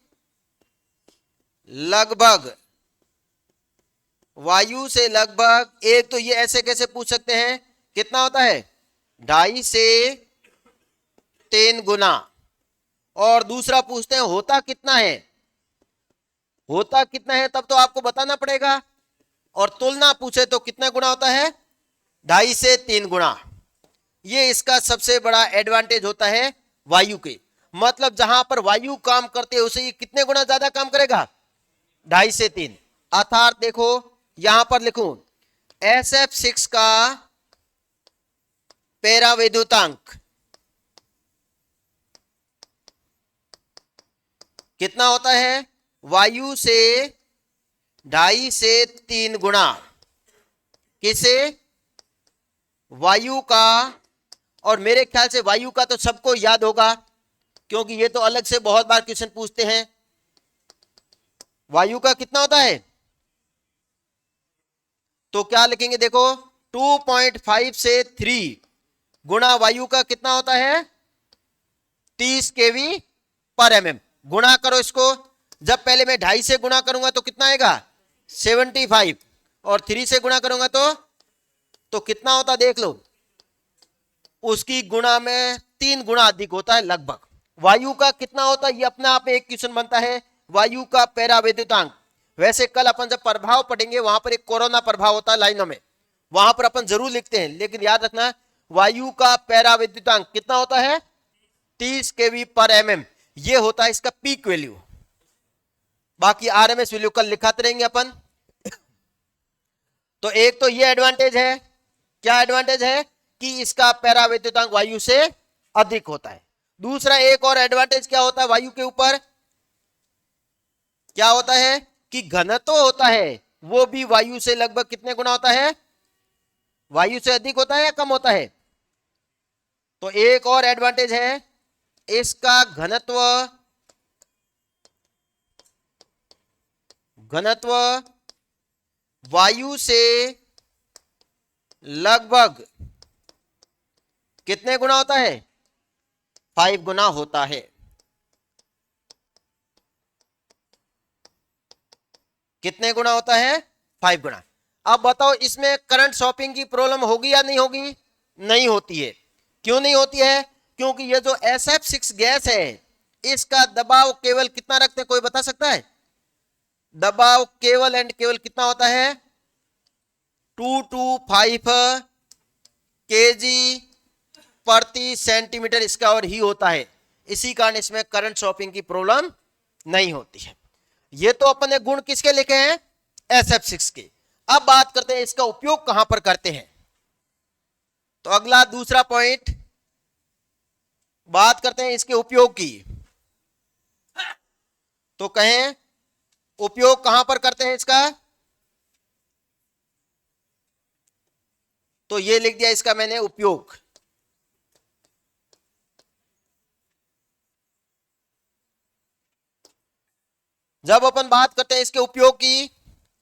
लगभग, एक तो ये ऐसे कैसे पूछ सकते हैं, कितना होता है, 2.5 से 3 गुना। और दूसरा पूछते हैं होता कितना है, होता कितना है तब तो आपको बताना पड़ेगा, और तुलना पूछे तो कितना गुना होता है, 2.5 से 3 गुना। ये इसका सबसे बड़ा एडवांटेज होता है वायु के, मतलब जहां पर वायु काम करते है उसे ये कितने गुना ज्यादा काम करेगा, 2.5 से 3। अर्थात देखो यहां पर लिखूं, SF6 का पैरावैद्युतांक कितना होता है, वायु से 2.5 से 3 गुना। किसे, वायु का। और मेरे ख्याल से वायु का तो सबको याद होगा, क्योंकि ये तो अलग से बहुत बार क्वेश्चन पूछते हैं। वायु का कितना होता है, तो क्या लिखेंगे, देखो 2.5 से 3 गुना वायु का कितना होता है, 30 kV/mm। गुणा करो इसको, जब पहले मैं 2.5 से गुणा करूंगा तो कितना आएगा, 75, और 3 से गुणा करूंगा तो कितना होता देख लो, उसकी गुणा में 3 गुना अधिक होता है लगभग। वायु का कितना होता है, ये अपने आप में एक क्वेश्चन बनता है, वायु का पैरावैद्युतांक। वैसे कल अपन जब प्रभाव पढ़ेंगे वहां पर एक कोरोना प्रभाव होता है लाइनों में, वहां पर अपन जरूर लिखते हैं, लेकिन याद रखना वायु का पैरावैद्युतांक कितना होता है, 30 kV/mm। ये होता है इसका पीक वैल्यू, बाकी RMS वैल्यू कल लिखाते रहेंगे अपन। तो एक तो ये एडवांटेज है, क्या एडवांटेज है कि इसका पैरावैद्युतांक वायु से अधिक होता है। दूसरा एक और एडवांटेज क्या होता है वायु के ऊपर, क्या होता है कि घनत्व होता है वो भी वायु से लगभग कितने गुना होता है, वायु से अधिक होता है या कम होता है? तो एक और एडवांटेज है, इसका घनत्व वायु से लगभग कितने गुना होता है? 5 गुना होता है। कितने गुना होता है? 5 गुना। अब बताओ इसमें करंट शॉपिंग की प्रॉब्लम होगी या नहीं होगी? नहीं होती है। क्यों नहीं होती है? क्योंकि ये जो SF6 गैस है इसका दबाव केवल कितना रखते हैं, कोई बता सकता है? दबाव केवल एंड केवल कितना होता है? 225 kg प्रति सेंटीमीटर स्क्वायर ही होता है। इसी कारण इसमें करंट शॉपिंग की प्रॉब्लम नहीं होती है। ये तो अपन ने गुण किसके लिखे हैं? SF6 के। अब बात करते हैं इसका उपयोग कहां पर करते हैं। तो अगला दूसरा पॉइंट, बात करते हैं इसके उपयोग की। तो कहें उपयोग कहां पर करते हैं इसका? तो ये लिख दिया इसका मैंने उपयोग। जब अपन बात करते हैं इसके उपयोग की,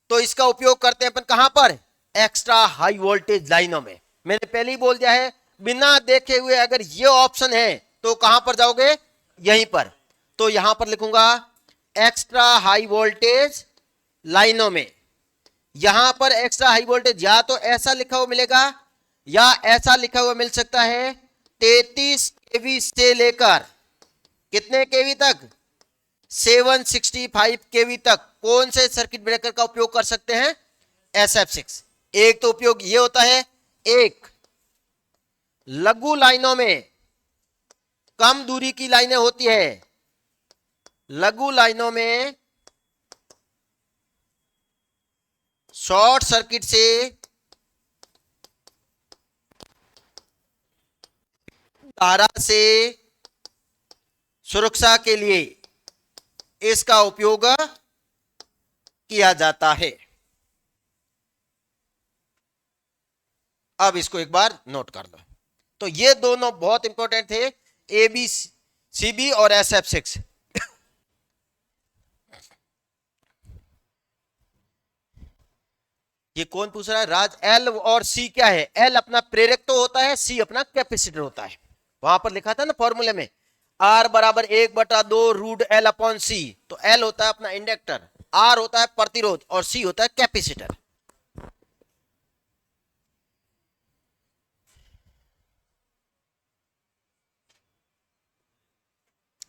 तो इसका उपयोग करते हैं अपन कहां पर? एक्स्ट्रा हाई वोल्टेज लाइनों में। मैंने पहले ही बोल दिया है, बिना देखे हुए अगर ये ऑप्शन है तो कहां पर जाओगे? यहीं पर। तो यहां पर लिखूंगा एक्स्ट्रा हाई वोल्टेज लाइनों में। यहां पर एक्स्ट्रा हाई वोल्टेज या तो ऐसा लिखा हुआ मिलेगा या ऐसा लिखा हुआ मिल सकता है 33 केवी से लेकर कितने केवी तक? 765 केवी तक कौन से सर्किट ब्रेकर का उपयोग कर सकते हैं? SF6। एक तो उपयोग ये होता है, एक लघु लाइनों में, कम दूरी की लाइनें होती है, लघु लाइनों में शॉर्ट सर्किट से धारा से सुरक्षा के लिए इसका उपयोग किया जाता है। अब इसको एक बार नोट कर दो। तो ये दोनों बहुत इंपॉर्टेंट थे, ABCB और SF6। ये कौन पूछ रहा है? राज। L और C क्या है? L अपना प्रेरक तो होता है, C अपना कैपेसिटर होता है। वहां पर लिखा था ना फॉर्मूले में, R बराबर 1/2√L/C। तो L होता है अपना इंडक्टर, R होता है प्रतिरोध और C होता है कैपेसिटर।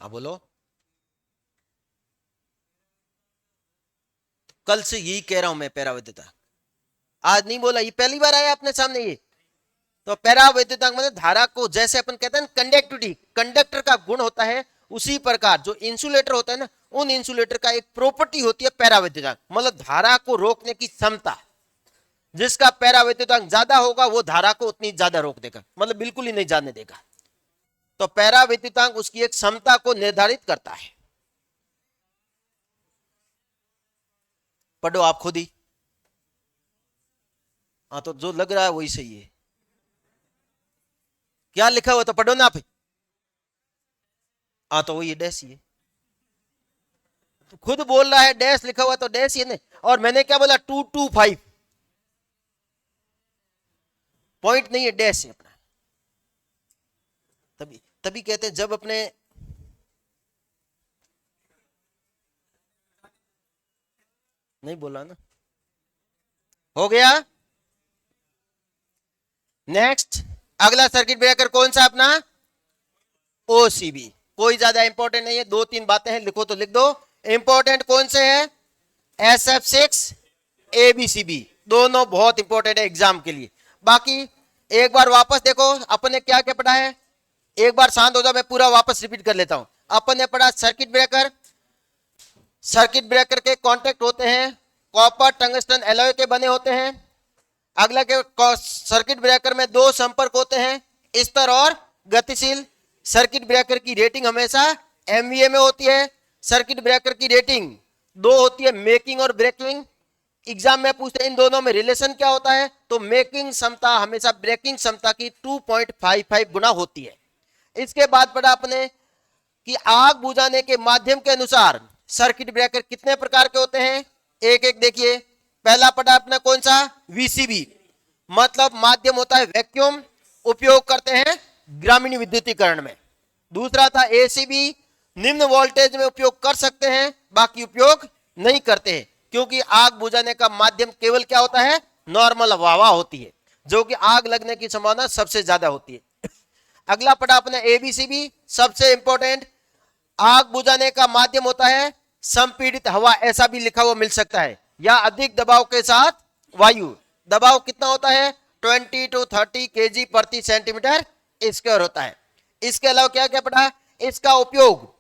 अब बोलो। कल से यही कह रहा हूं मैं, पैराविद्युता। आज नहीं बोला, ये पहली बार आया अपने सामने ये। तो पैराविद्युतांक मतलब धारा को, जैसे अपन कहते हैं कंडक्टिविटी, कंडक्टर का गुण होता है, उसी प्रकार जो इंसुलेटर होता है ना, उन इंसुलेटर का एक प्रॉपर्टी होती है पैराविद्युतांक, मतलब धारा को रोकने की क्षमता। जिसका पैराविद्युतांक ज्यादा होगा वो धारा को उतनी ज्यादा रोक देगा, मतलब बिल्कुल ही नहीं जाने देगा। तो पैराविद्युतांक उसकी एक क्षमता को निर्धारित करता है। पढ़ो आप खुद ही। हाँ, तो जो लग रहा है वही सही है। क्या लिखा हुआ तो पढ़ो ना आप। हाँ, तो वही डैश ही है। तो खुद बोल रहा है डैश लिखा हुआ तो डैश ही है। और मैंने क्या बोला? 225 पॉइंट नहीं है, डैश है अपना। तभी तभी कहते हैं जब अपने नहीं बोला ना। हो गया। नेक्स्ट अगला सर्किट ब्रेकर कौन सा अपना? OCB। कोई ज्यादा इंपॉर्टेंट नहीं है, 2-3 बातें हैं, लिखो तो लिख दो। इंपॉर्टेंट कौन से है? SF6, ABCB, दोनों बहुत इंपॉर्टेंट है एग्जाम के लिए। बाकी एक बार वापस देखो अपन ने क्या क्या पढ़ा है। एक बार शांत हो जाओ, मैं पूरा वापस रिपीट कर लेता हूं। अपन ने पढ़ा सर्किट ब्रेकर। सर्किट ब्रेकर के कॉन्टेक्ट होते हैं कॉपर टंगस्टन एलॉय के बने होते हैं। अगला के सर्किट ब्रेकर में 2 संपर्क होते हैं, स्थिर और गतिशील। सर्किट ब्रेकर की रेटिंग हमेशा MVA में होती है। सर्किट ब्रेकर की रेटिंग 2 होती है, मेकिंग और ब्रेकिंग। एग्जाम में पूछते हैं इन दोनों में रिलेशन क्या होता है, तो मेकिंग क्षमता हमेशा ब्रेकिंग क्षमता की 2.55 गुना होती है। इसके बाद पढ़ा अपने कि आग बुझाने के माध्यम के अनुसार सर्किट ब्रेकर कितने प्रकार के होते हैं, एक एक देखिए। पहला पढ़ा अपना कौन सा, वीसीबी, मतलब माध्यम होता है वैक्यूम, उपयोग करते हैं ग्रामीण विद्युतीकरण में। दूसरा था एसीबी, निम्न वोल्टेज में उपयोग कर सकते हैं, बाकी उपयोग नहीं करते हैं, क्योंकि आग बुझाने का माध्यम केवल क्या होता है, नॉर्मल हवा होती है, जो कि आग लगने की संभावना सबसे ज्यादा होती है। अगला पढ़ा अपने एबीसीबी, सबसे इंपॉर्टेंट, आग बुझाने का माध्यम होता है संपीड़ित हवा, ऐसा भी लिखा हुआ मिल सकता है, या अधिक दबाव के साथ वायु। दबाव कितना होता है, 20 to 30 kg प्रति सेंटीमीटर स्क्वायर होता है। इसके अलावा क्या क्या पढ़ा, इसका उपयोग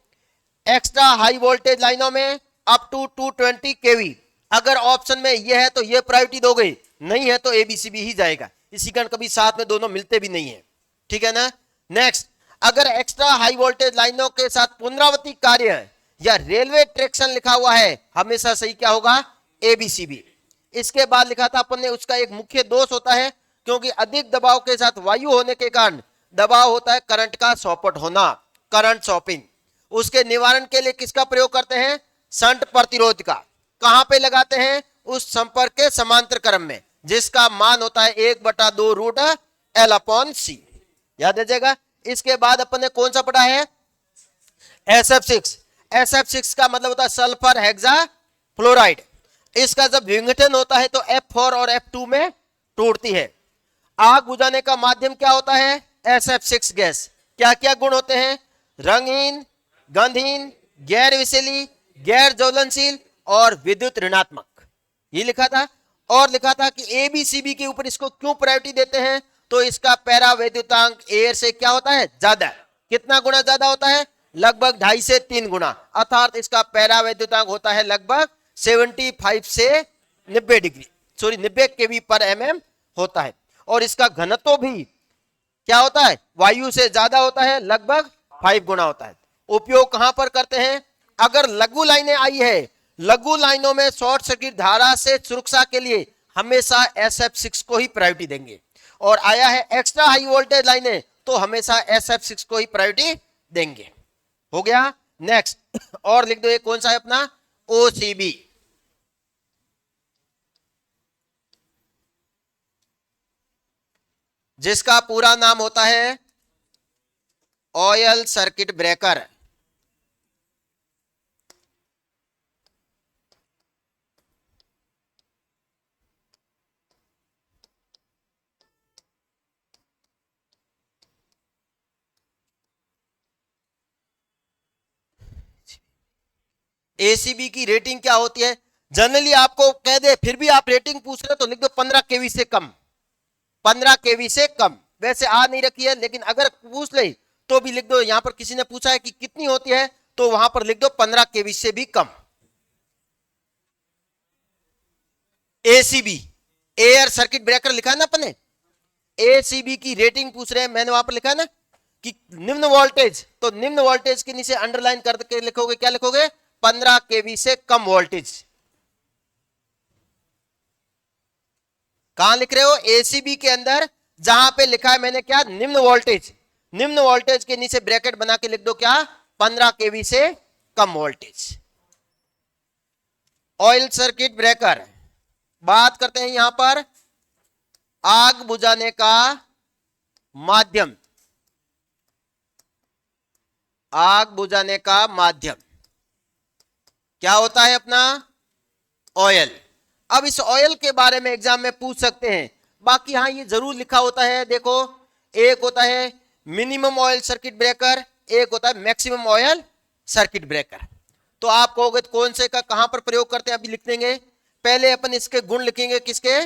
एक्स्ट्रा हाई वोल्टेज लाइनों में अप टू 220 kV। अगर ऑप्शन में ये है तो ये प्रायोरिटी दोगे, नहीं है तो एबीसीबी ही जाएगा, इसी कारण कभी साथ में दोनों मिलते भी नहीं है, ठीक है ना। नेक्स्ट, अगर एक्स्ट्रा हाई वोल्टेज लाइनों के साथ पुनरावृत्ति कार्य या रेलवे ट्रैक्शन लिखा हुआ है, हमेशा सही क्या होगा, एबीसीबी। इसके बाद लिखा था अपन ने, उसका एक मुख्य दोष होता है, क्योंकि अधिक दबाव के साथ वायु होने के कारण दबाव होता है करंट का शॉर्ट होना, करंट शॉपिंग। उसके निवारण के लिए किसका प्रयोग करते हैं, शंट प्रतिरोध का। कहां पे लगाते हैं, उस संपर्क के समांतर क्रम में, जिसका मान होता है 1/2 रूट एल अपॉन सी, याद रखिएगा। इसके बाद अपन ने कौन सा पढ़ा है, SF6। SF6 का मतलब होता है सल्फर हेक्सा फ्लोराइड। इसका जब विघटन होता है तो F4 और F2 में टूटती है। आग बुझाने का माध्यम क्या होता है, SF6 गैस। क्या क्या गुण होते हैं, रंगहीन, गंधहीन, गैर विषैली, गैर ज्वलनशील और विद्युत ऋणात्मक, ये लिखा था। और लिखा था कि एबीसीबी के ऊपर इसको क्यों प्रायोरिटी देते हैं, तो इसका पैरा वैद्युतांक एयर से क्या होता है, ज्यादा। कितना गुना ज्यादा होता है, लगभग 2.5 से 3 गुना, अर्थात इसका पैरा वैद्युतांक होता है लगभग 75 से 90 डिग्री, सॉरी 90 kV पर mm होता है। और इसका घनत्व भी क्या होता है, वायु से ज्यादा होता है, लगभग 5 गुना होता है। उपयोग कहां पर करते हैं, अगर लघु लाइनें आई है, लघु लाइनों में शॉर्ट सर्किट धारा से सुरक्षा के लिए हमेशा SF6 को ही प्रायोरिटी देंगे, और आया है एक्स्ट्रा हाई वोल्टेज लाइनें तो हमेशा SF6 को ही प्रायोरिटी देंगे। हो गया। नेक्स्ट और लिख दो, ये कौन सा है अपना, OCB। जिसका पूरा नाम होता है ऑयल सर्किट ब्रेकर। एसीबी की रेटिंग क्या होती है, जनरली आपको कह दे फिर भी आप रेटिंग पूछ रहे तो लिख दो 15 kV से कम, 15 kV से कम। वैसे आ नहीं रखी है, लेकिन अगर पूछ ले तो भी लिख दो। यहां पर किसी ने पूछा है कि कितनी होती है, तो वहां पर लिख दो 15 kV से भी कम। एसीबी, एयर सर्किट ब्रेकर लिखा है ना अपने, एसीबी की रेटिंग पूछ रहे हैं, मैंने वहां पर लिखा है ना कि निम्न वोल्टेज, तो निम्न वोल्टेज के नीचे अंडरलाइन करके लिखोगे, क्या लिखोगे, 15 kV से कम वोल्टेज। कहां लिख रहे हो, एसीबी के अंदर, जहां पे लिखा है मैंने क्या, निम्न वोल्टेज, निम्न वोल्टेज के नीचे ब्रैकेट बना के लिख दो क्या, 15 kV से कम वोल्टेज। ऑयल सर्किट ब्रेकर, बात करते हैं यहां पर आग बुझाने का माध्यम, आग बुझाने का माध्यम क्या होता है अपना, ऑयल। अब इस ऑयल के बारे में एग्जाम में पूछ सकते हैं, बाकी हाँ ये जरूर लिखा होता है, देखो एक होता है मिनिमम ऑयल सर्किट ब्रेकर, एक होता है मैक्सिमम ऑयल सर्किट ब्रेकर। तो आप कहोगे तो कौन से का कहां पर प्रयोग करते हैं, अभी लिख देंगे। पहले अपन इसके गुण लिखेंगे किसके,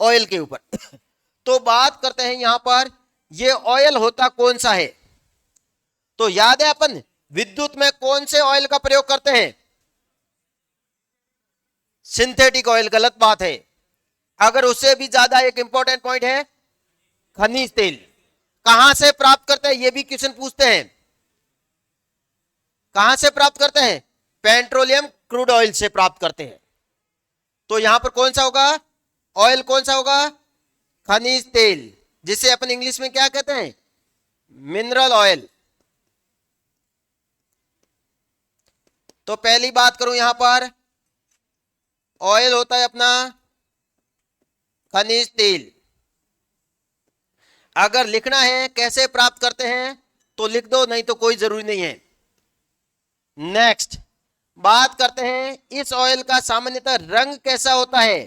ऑयल के ऊपर। तो बात करते हैं यहां पर ये ऑयल होता कौन सा है, तो याद है अपन विद्युत में कौन से ऑयल का प्रयोग करते हैं, सिंथेटिक ऑयल, गलत बात है। अगर उससे भी ज्यादा एक इंपॉर्टेंट पॉइंट है खनिज तेल, कहां से प्राप्त करते हैं, ये भी क्वेश्चन पूछते हैं, कहां से प्राप्त करते हैं, पेट्रोलियम क्रूड ऑयल से प्राप्त करते हैं। तो यहां पर कौन सा होगा? ऑयल कौन सा होगा? खनिज तेल, जिसे अपन इंग्लिश में क्या कहते हैं? Mineral oil. तो पहली बात करूं, यहां पर ऑयल होता है अपना खनिज तेल। अगर लिखना है कैसे प्राप्त करते हैं तो लिख दो, नहीं तो कोई जरूरी नहीं है। नेक्स्ट बात करते हैं इस ऑयल का सामान्यतः रंग कैसा होता है?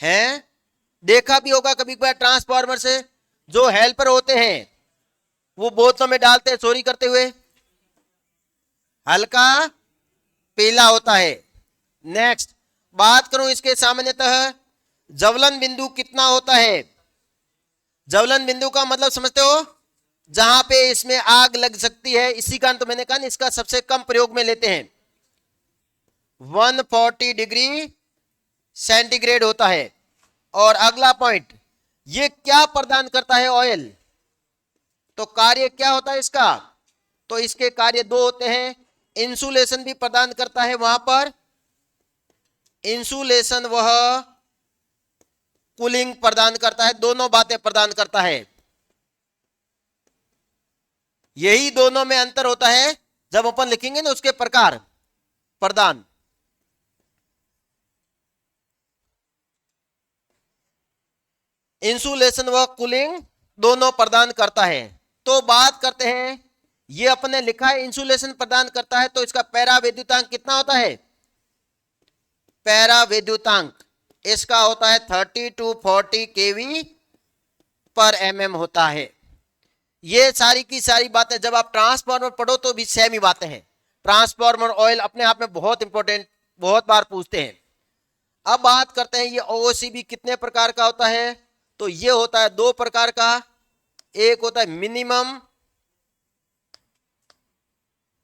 हैं देखा भी होगा कभी कभार ट्रांसफार्मर से जो हेल्पर होते हैं वो बोतलों में डालते हैं चोरी करते हुए, हल्का पीला होता है। नेक्स्ट बात करूं इसके सामान्यतः ज्वलन बिंदु कितना होता है? ज्वलन बिंदु का मतलब समझते हो? जहां पे इसमें आग लग सकती है, इसी कारण तो मैंने कहा ना इसका सबसे कम प्रयोग में लेते हैं। 140 डिग्री सेंटीग्रेड होता है। और अगला पॉइंट, ये क्या प्रदान करता है ऑयल? तो कार्य क्या होता है इसका? तो इसके कार्य दो होते हैं। इंसुलेशन भी प्रदान करता है, वहां पर इंसुलेशन वह कूलिंग प्रदान करता है, दोनों बातें प्रदान करता है। यही दोनों में अंतर होता है जब अपन लिखेंगे ना उसके प्रकार प्रदान। इंसुलेशन व कूलिंग दोनों प्रदान करता है। तो बात करते हैं, ये अपने लिखा है इंसुलेशन प्रदान करता है, तो इसका पैरा विद्युतांक कितना होता है? पैरा विद्युतांक इसका होता है 30 to 40 केवी पर एमएम होता है। ये सारी की सारी बातें जब आप ट्रांसफार्मर पढ़ो तो भी सेम ही बातें हैं। ट्रांसफार्मर ऑयल अपने आप में बहुत इंपॉर्टेंट, बहुत बार पूछते हैं। अब बात करते हैं ये ओसीबी कितने प्रकार का होता है? तो ये होता है दो प्रकार का। एक होता है मिनिमम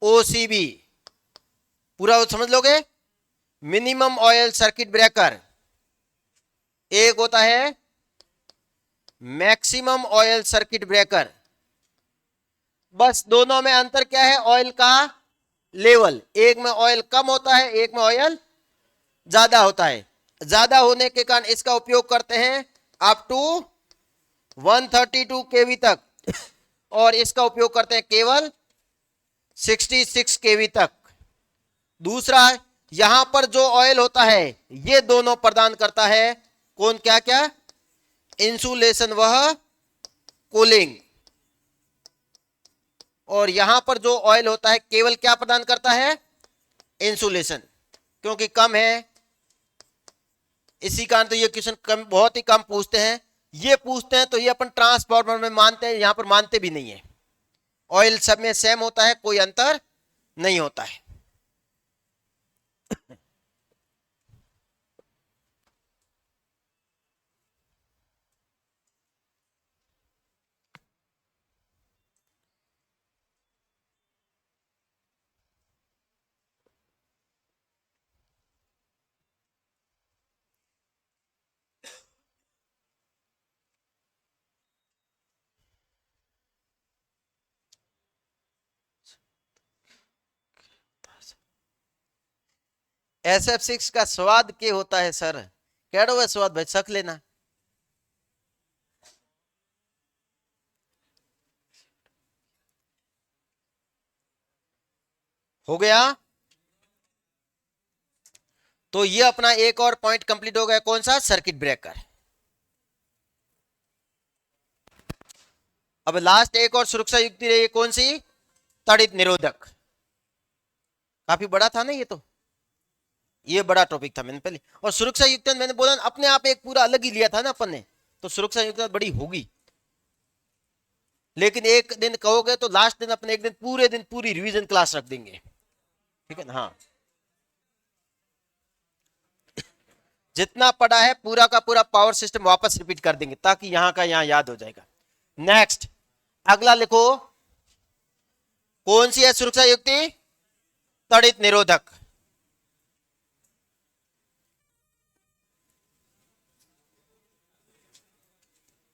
ओसीबी, पूरा समझ लोगे, मिनिमम ऑयल सर्किट ब्रेकर। एक होता है मैक्सिमम ऑयल सर्किट ब्रेकर। बस दोनों में अंतर क्या है? ऑयल का लेवल, एक में ऑयल कम होता है, एक में ऑयल ज्यादा होता है। ज्यादा होने के कारण इसका उपयोग करते हैं अप टू 132 केवी तक, और इसका उपयोग करते हैं केवल 66 केवी तक। दूसरा, यहां पर जो ऑयल होता है ये दोनों प्रदान करता है, कौन क्या क्या? इंसुलेशन वह कूलिंग। और यहां पर जो ऑयल होता है केवल क्या प्रदान करता है? इंसुलेशन, क्योंकि कम है, इसी कारण तो ये क्वेश्चन कम, बहुत ही कम पूछते हैं। ये पूछते हैं तो ये अपन ट्रांसफार्मर में मानते हैं, यहां पर मानते भी नहीं है। ऑयल सब में सेम होता है, कोई अंतर नहीं होता है। SF6 का स्वाद क्या होता है सर? कैडो है स्वाद भाई, सक लेना। हो गया। तो ये अपना एक और पॉइंट कंप्लीट हो गया, कौन सा? Circuit breaker. अब लास्ट एक और सुरक्षा युक्ति रही, कौन सी? तड़ित निरोधक। काफी बड़ा था ना ये, तो ये बड़ा टॉपिक था मैंने पहले। और सुरक्षा युक्त मैंने बोला अपने आप एक पूरा अलग ही लिया था ना अपन ने, तो सुरक्षा युक्त बड़ी होगी। लेकिन एक दिन कहोगे तो लास्ट दिन अपने एक दिन पूरे दिन पूरी रिवीजन क्लास रख देंगे, ठीक है ना? हाँ, जितना पढ़ा है पूरा का पूरा पावर सिस्टम वापस रिपीट कर देंगे, ताकि यहां का यहां याद हो जाएगा। नेक्स्ट अगला लिखो, कौन सी है सुरक्षा युक्ति? तड़ित निरोधक।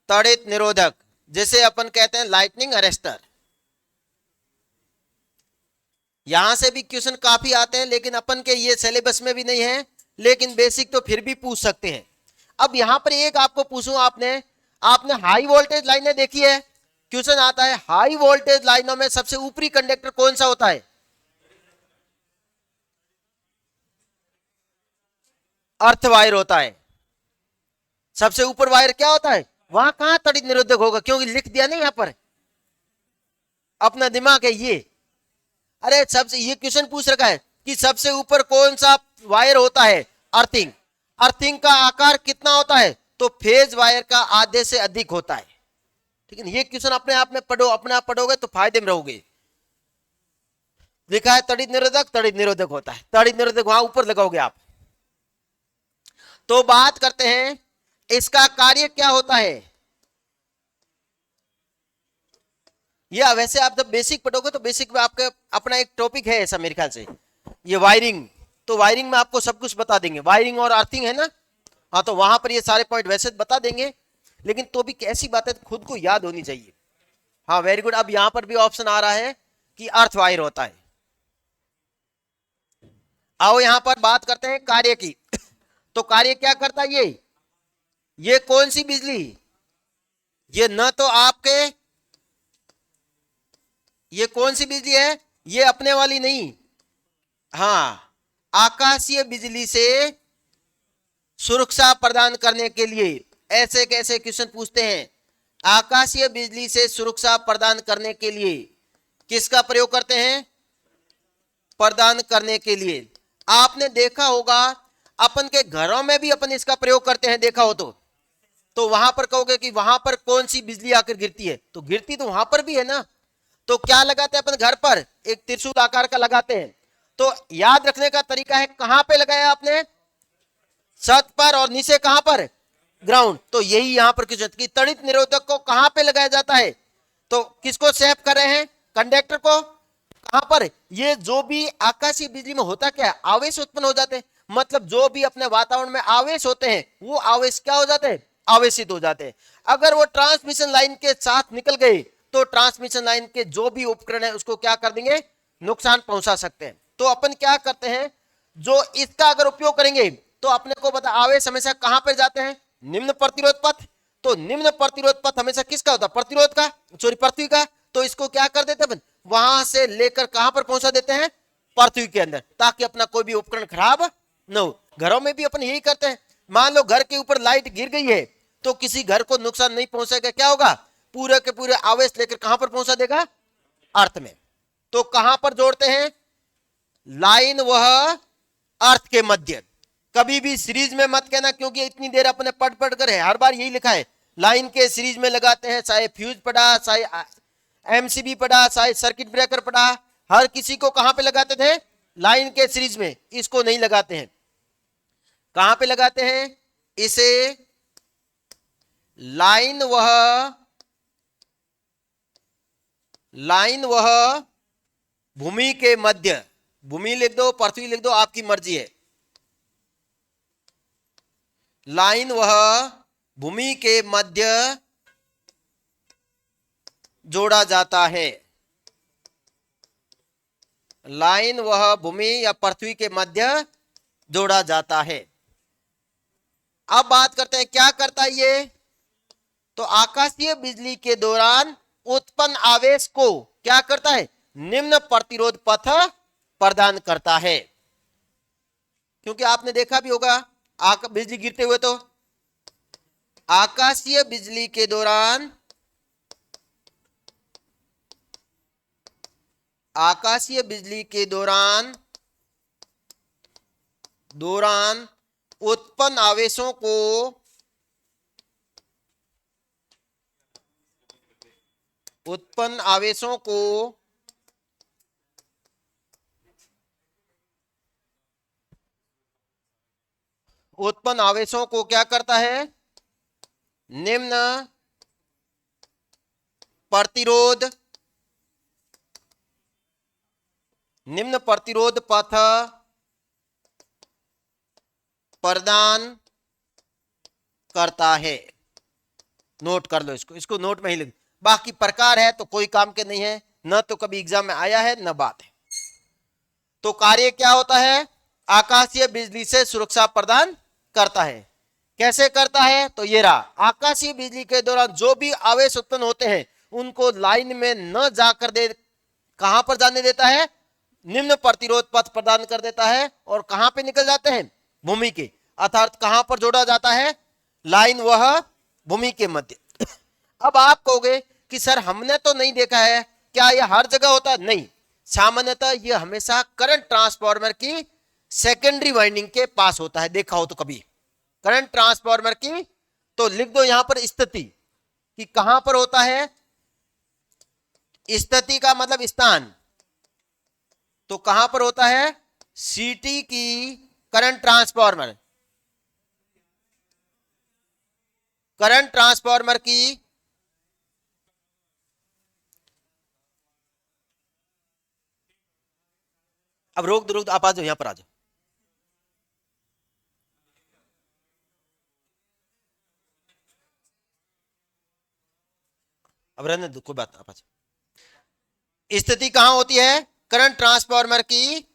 तड़ित निरोधक जिसे अपन कहते हैं लाइटनिंग अरेस्टर। यहां से भी क्वेश्चन काफी आते हैं, लेकिन अपन के ये सिलेबस में भी नहीं है, लेकिन बेसिक तो फिर भी पूछ सकते हैं। अब यहां पर एक आपको पूछूं, आपने आपने हाई वोल्टेज लाइनें देखी है, क्वेश्चन आता है हाई वोल्टेज लाइनों में सबसे ऊपरी कंडक्टर कौन सा होता है? अर्थ वायर होता है। सबसे ऊपर वायर क्या होता है? वहां कहां तड़ित निरोधक होगा, क्योंकि लिख दिया नहीं यहां पर, अपना दिमाग है ये। अरे सबसे ये क्वेश्चन पूछ रखा है कि सबसे ऊपर कौन सा वायर होता है? अर्थिंग। अर्थिंग का आकार कितना होता है? तो फेज वायर का आधे से अधिक होता है। ठीक है, ये क्वेश्चन अपने आप में पढ़ो, अपने आप पढ़ोगे तो फायदे में रहोगे। लिखा है तड़ित निरोधक, तड़ित निरोधक होता है, तड़ित निरोधक वहां ऊपर लगाओगे आप। तो बात करते हैं इसका कार्य क्या होता है। या वैसे आप जब बेसिक पढ़ोगे तो बेसिक में आपका अपना एक टॉपिक है ऐसा मेरे ख्याल से, ये वायरिंग। तो वायरिंग में आपको सब कुछ बता देंगे, वायरिंग और अर्थिंग है ना। हाँ, तो वहां पर ये सारे पॉइंट वैसे बता देंगे, लेकिन तो भी कैसी बात है खुद को याद होनी चाहिए। हाँ वेरी गुड। अब यहां पर भी ऑप्शन आ रहा है कि अर्थ वायर होता है। आओ यहां पर बात करते हैं कार्य की। तो कार्य क्या करता है ये कौन सी बिजली? ये न तो आपके, ये कौन सी बिजली है? ये अपने वाली नहीं, हाँ, आकाशीय बिजली से सुरक्षा प्रदान करने के लिए ऐसे कैसे क्वेश्चन पूछते हैं। आकाशीय बिजली से सुरक्षा प्रदान करने के लिए किसका प्रयोग करते हैं? प्रदान करने के लिए। आपने देखा होगा अपन के घरों में भी अपन इसका प्रयोग करते हैं, देखा हो तो वहां पर कहोगे कि वहां पर कौन सी बिजली आकर गिरती है, तो गिरती तो वहां पर भी है ना। तो क्या लगाते हैं अपन घर पर? एक त्रिशूल आकार का लगाते हैं। तो याद रखने का तरीका है, कहां पे लगाया आपने? छत पर, और नीचे कहां पर? ग्राउंड। तो यही यहां पर क्वेश्चन कि तड़ित निरोधक को कहां पे लगाया जाता है? तो किसको सेव कर रहे हैं? कंडक्टर को। कहां पर? ये जो भी आकाशीय बिजली में होता क्या है, आवेश उत्पन्न हो जाते हैं। मतलब जो भी अपने वातावरण में आवेश होते हैं वो आवेश क्या हो जाते हैं? आवेशित हो जाते हैं। अगर वो ट्रांसमिशन लाइन के साथ निकल गए तो ट्रांसमिशन लाइन के जो भी उपकरण है उसको क्या कर देंगे? नुकसान पहुंचा सकते हैं। तो अपन क्या करते हैं, जो इसका अगर उपयोग करेंगे तो अपने को पता आवेश हमेशा कहां पर जाते हैं? निम्न प्रतिरोध पथ। तो निम्न प्रतिरोध पथ हमेशा किसका होता है? प्रतिरोध का, सॉरी पृथ्वी का। तो इसको क्या कर देते हैं, वहां से लेकर कहां पर पहुंचा देते हैं? पृथ्वी के अंदर, ताकि अपना कोई भी उपकरण खराब न हो। घरों में भी अपन यही करते हैं। मान लो घर के ऊपर लाइट गिर गई है तो किसी घर को नुकसान नहीं पहुंचेगा, क्या होगा? पूरे के पूरे आवेश लेकर कहां पर पहुंचा देगा? अर्थ में। तो कहां पर जोड़ते हैं? लाइन वह अर्थ के मध्य। कभी भी सीरीज में मत कहना, क्योंकि इतनी देर अपने पढ़ कर है, हर बार यही लिखा है लाइन के सीरीज में लगाते हैं। चाहे फ्यूज पढ़ा, चाहे एमसीबी पढ़ा, चाहे सर्किट ब्रेकर पढ़ा, हर किसी को कहां पे लगाते थे? लाइन के सीरीज में। इसको नहीं लगाते हैं। कहां पे लगाते हैं इसे? लाइन वह भूमि के मध्य। भूमि लिख दो, पृथ्वी लिख दो, आपकी मर्जी है। लाइन वह भूमि के मध्य जोड़ा जाता है। लाइन वह भूमि या पृथ्वी के मध्य जोड़ा जाता है। अब बात करते हैं क्या करता है ये। तो आकाशीय बिजली के दौरान उत्पन्न आवेश को क्या करता है? निम्न प्रतिरोध पथ प्रदान करता है। क्योंकि आपने देखा भी होगा बिजली गिरते हुए, तो आकाशीय बिजली के दौरान, आकाशीय बिजली के दौरान उत्पन्न आवेशों को क्या करता है? निम्न प्रतिरोध पथ प्रदान करता है। नोट कर लो इसको नोट में ही लिख। बाकी प्रकार है तो कोई काम के नहीं है, न तो कभी एग्जाम में आया है न बात है। तो कार्य क्या होता है? आकाशीय बिजली से सुरक्षा प्रदान करता है। कैसे करता है? तो ये रहा, आकाशीय बिजली के दौरान जो भी आवेश उत्पन्न होते हैं उनको लाइन में न जाकर दे, कहां पर जाने देता है? निम्न प्रतिरोध पथ प्रदान कर देता है। और कहां पे निकल जाते हैं? भूमि के, अर्थात कहां पर जोड़ा जाता है लाइन? वह भूमि के मध्य। अब आप कहोगे कि सर हमने तो नहीं देखा है, क्या यह हर जगह होता है? नहीं, सामान्यतः यह हमेशा करंट ट्रांसफार्मर की सेकेंडरी वाइंडिंग के पास होता है। देखा हो तो कभी करंट ट्रांसफार्मर की, तो लिख दो यहां पर स्थिति कि कहां पर होता है। स्थिति का मतलब स्थान, तो कहां पर होता है? सीटी की करंट ट्रांसफार्मर, करंट ट्रांसफार्मर की अब रोक दो, आप आ जाओ, यहां पर आ जाओ। अब रहने दो, कोई बात, आप आ जाओ। स्थिति कहां होती है? करंट ट्रांसफार्मर की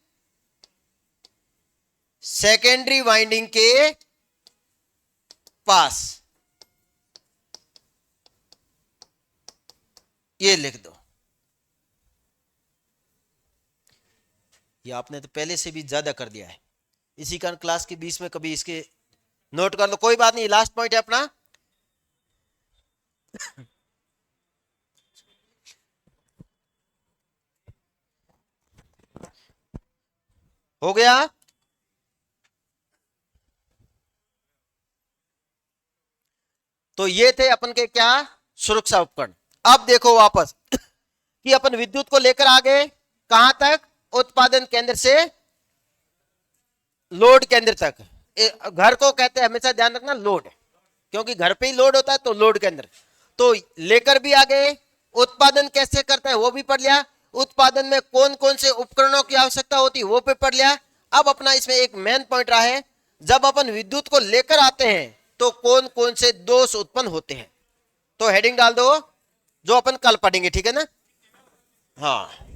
सेकेंडरी वाइंडिंग के पास, ये लिख दो। ये आपने तो पहले से भी ज्यादा कर दिया है, इसी कारण क्लास के बीच में कभी इसके नोट कर लो, कोई बात नहीं। लास्ट पॉइंट है अपना, हो गया। तो ये थे अपन के क्या? सुरक्षा उपकरण। अब देखो वापस कि अपन विद्युत को लेकर आ गए कहां तक? उत्पादन केंद्र से लोड केंद्र तक। घर को कहते हैं, हमेशा ध्यान रखना, लोड, क्योंकि घर पे ही लोड होता है, तो लोड केंद्र। तो लेकर भी आ गए, उत्पादन कैसे करता है वो भी पढ़ लिया, उत्पादन में कौन कौन से उपकरणों की आवश्यकता होती है वो भी पढ़ लिया। अब अपना इसमें एक मेन पॉइंट रहा है, जब अपन विद्युत को लेकर आते हैं तो कौन कौन से दोष उत्पन्न होते हैं। तो हेडिंग डाल दो, जो अपन कल पढ़ेंगे, ठीक है ना? हाँ।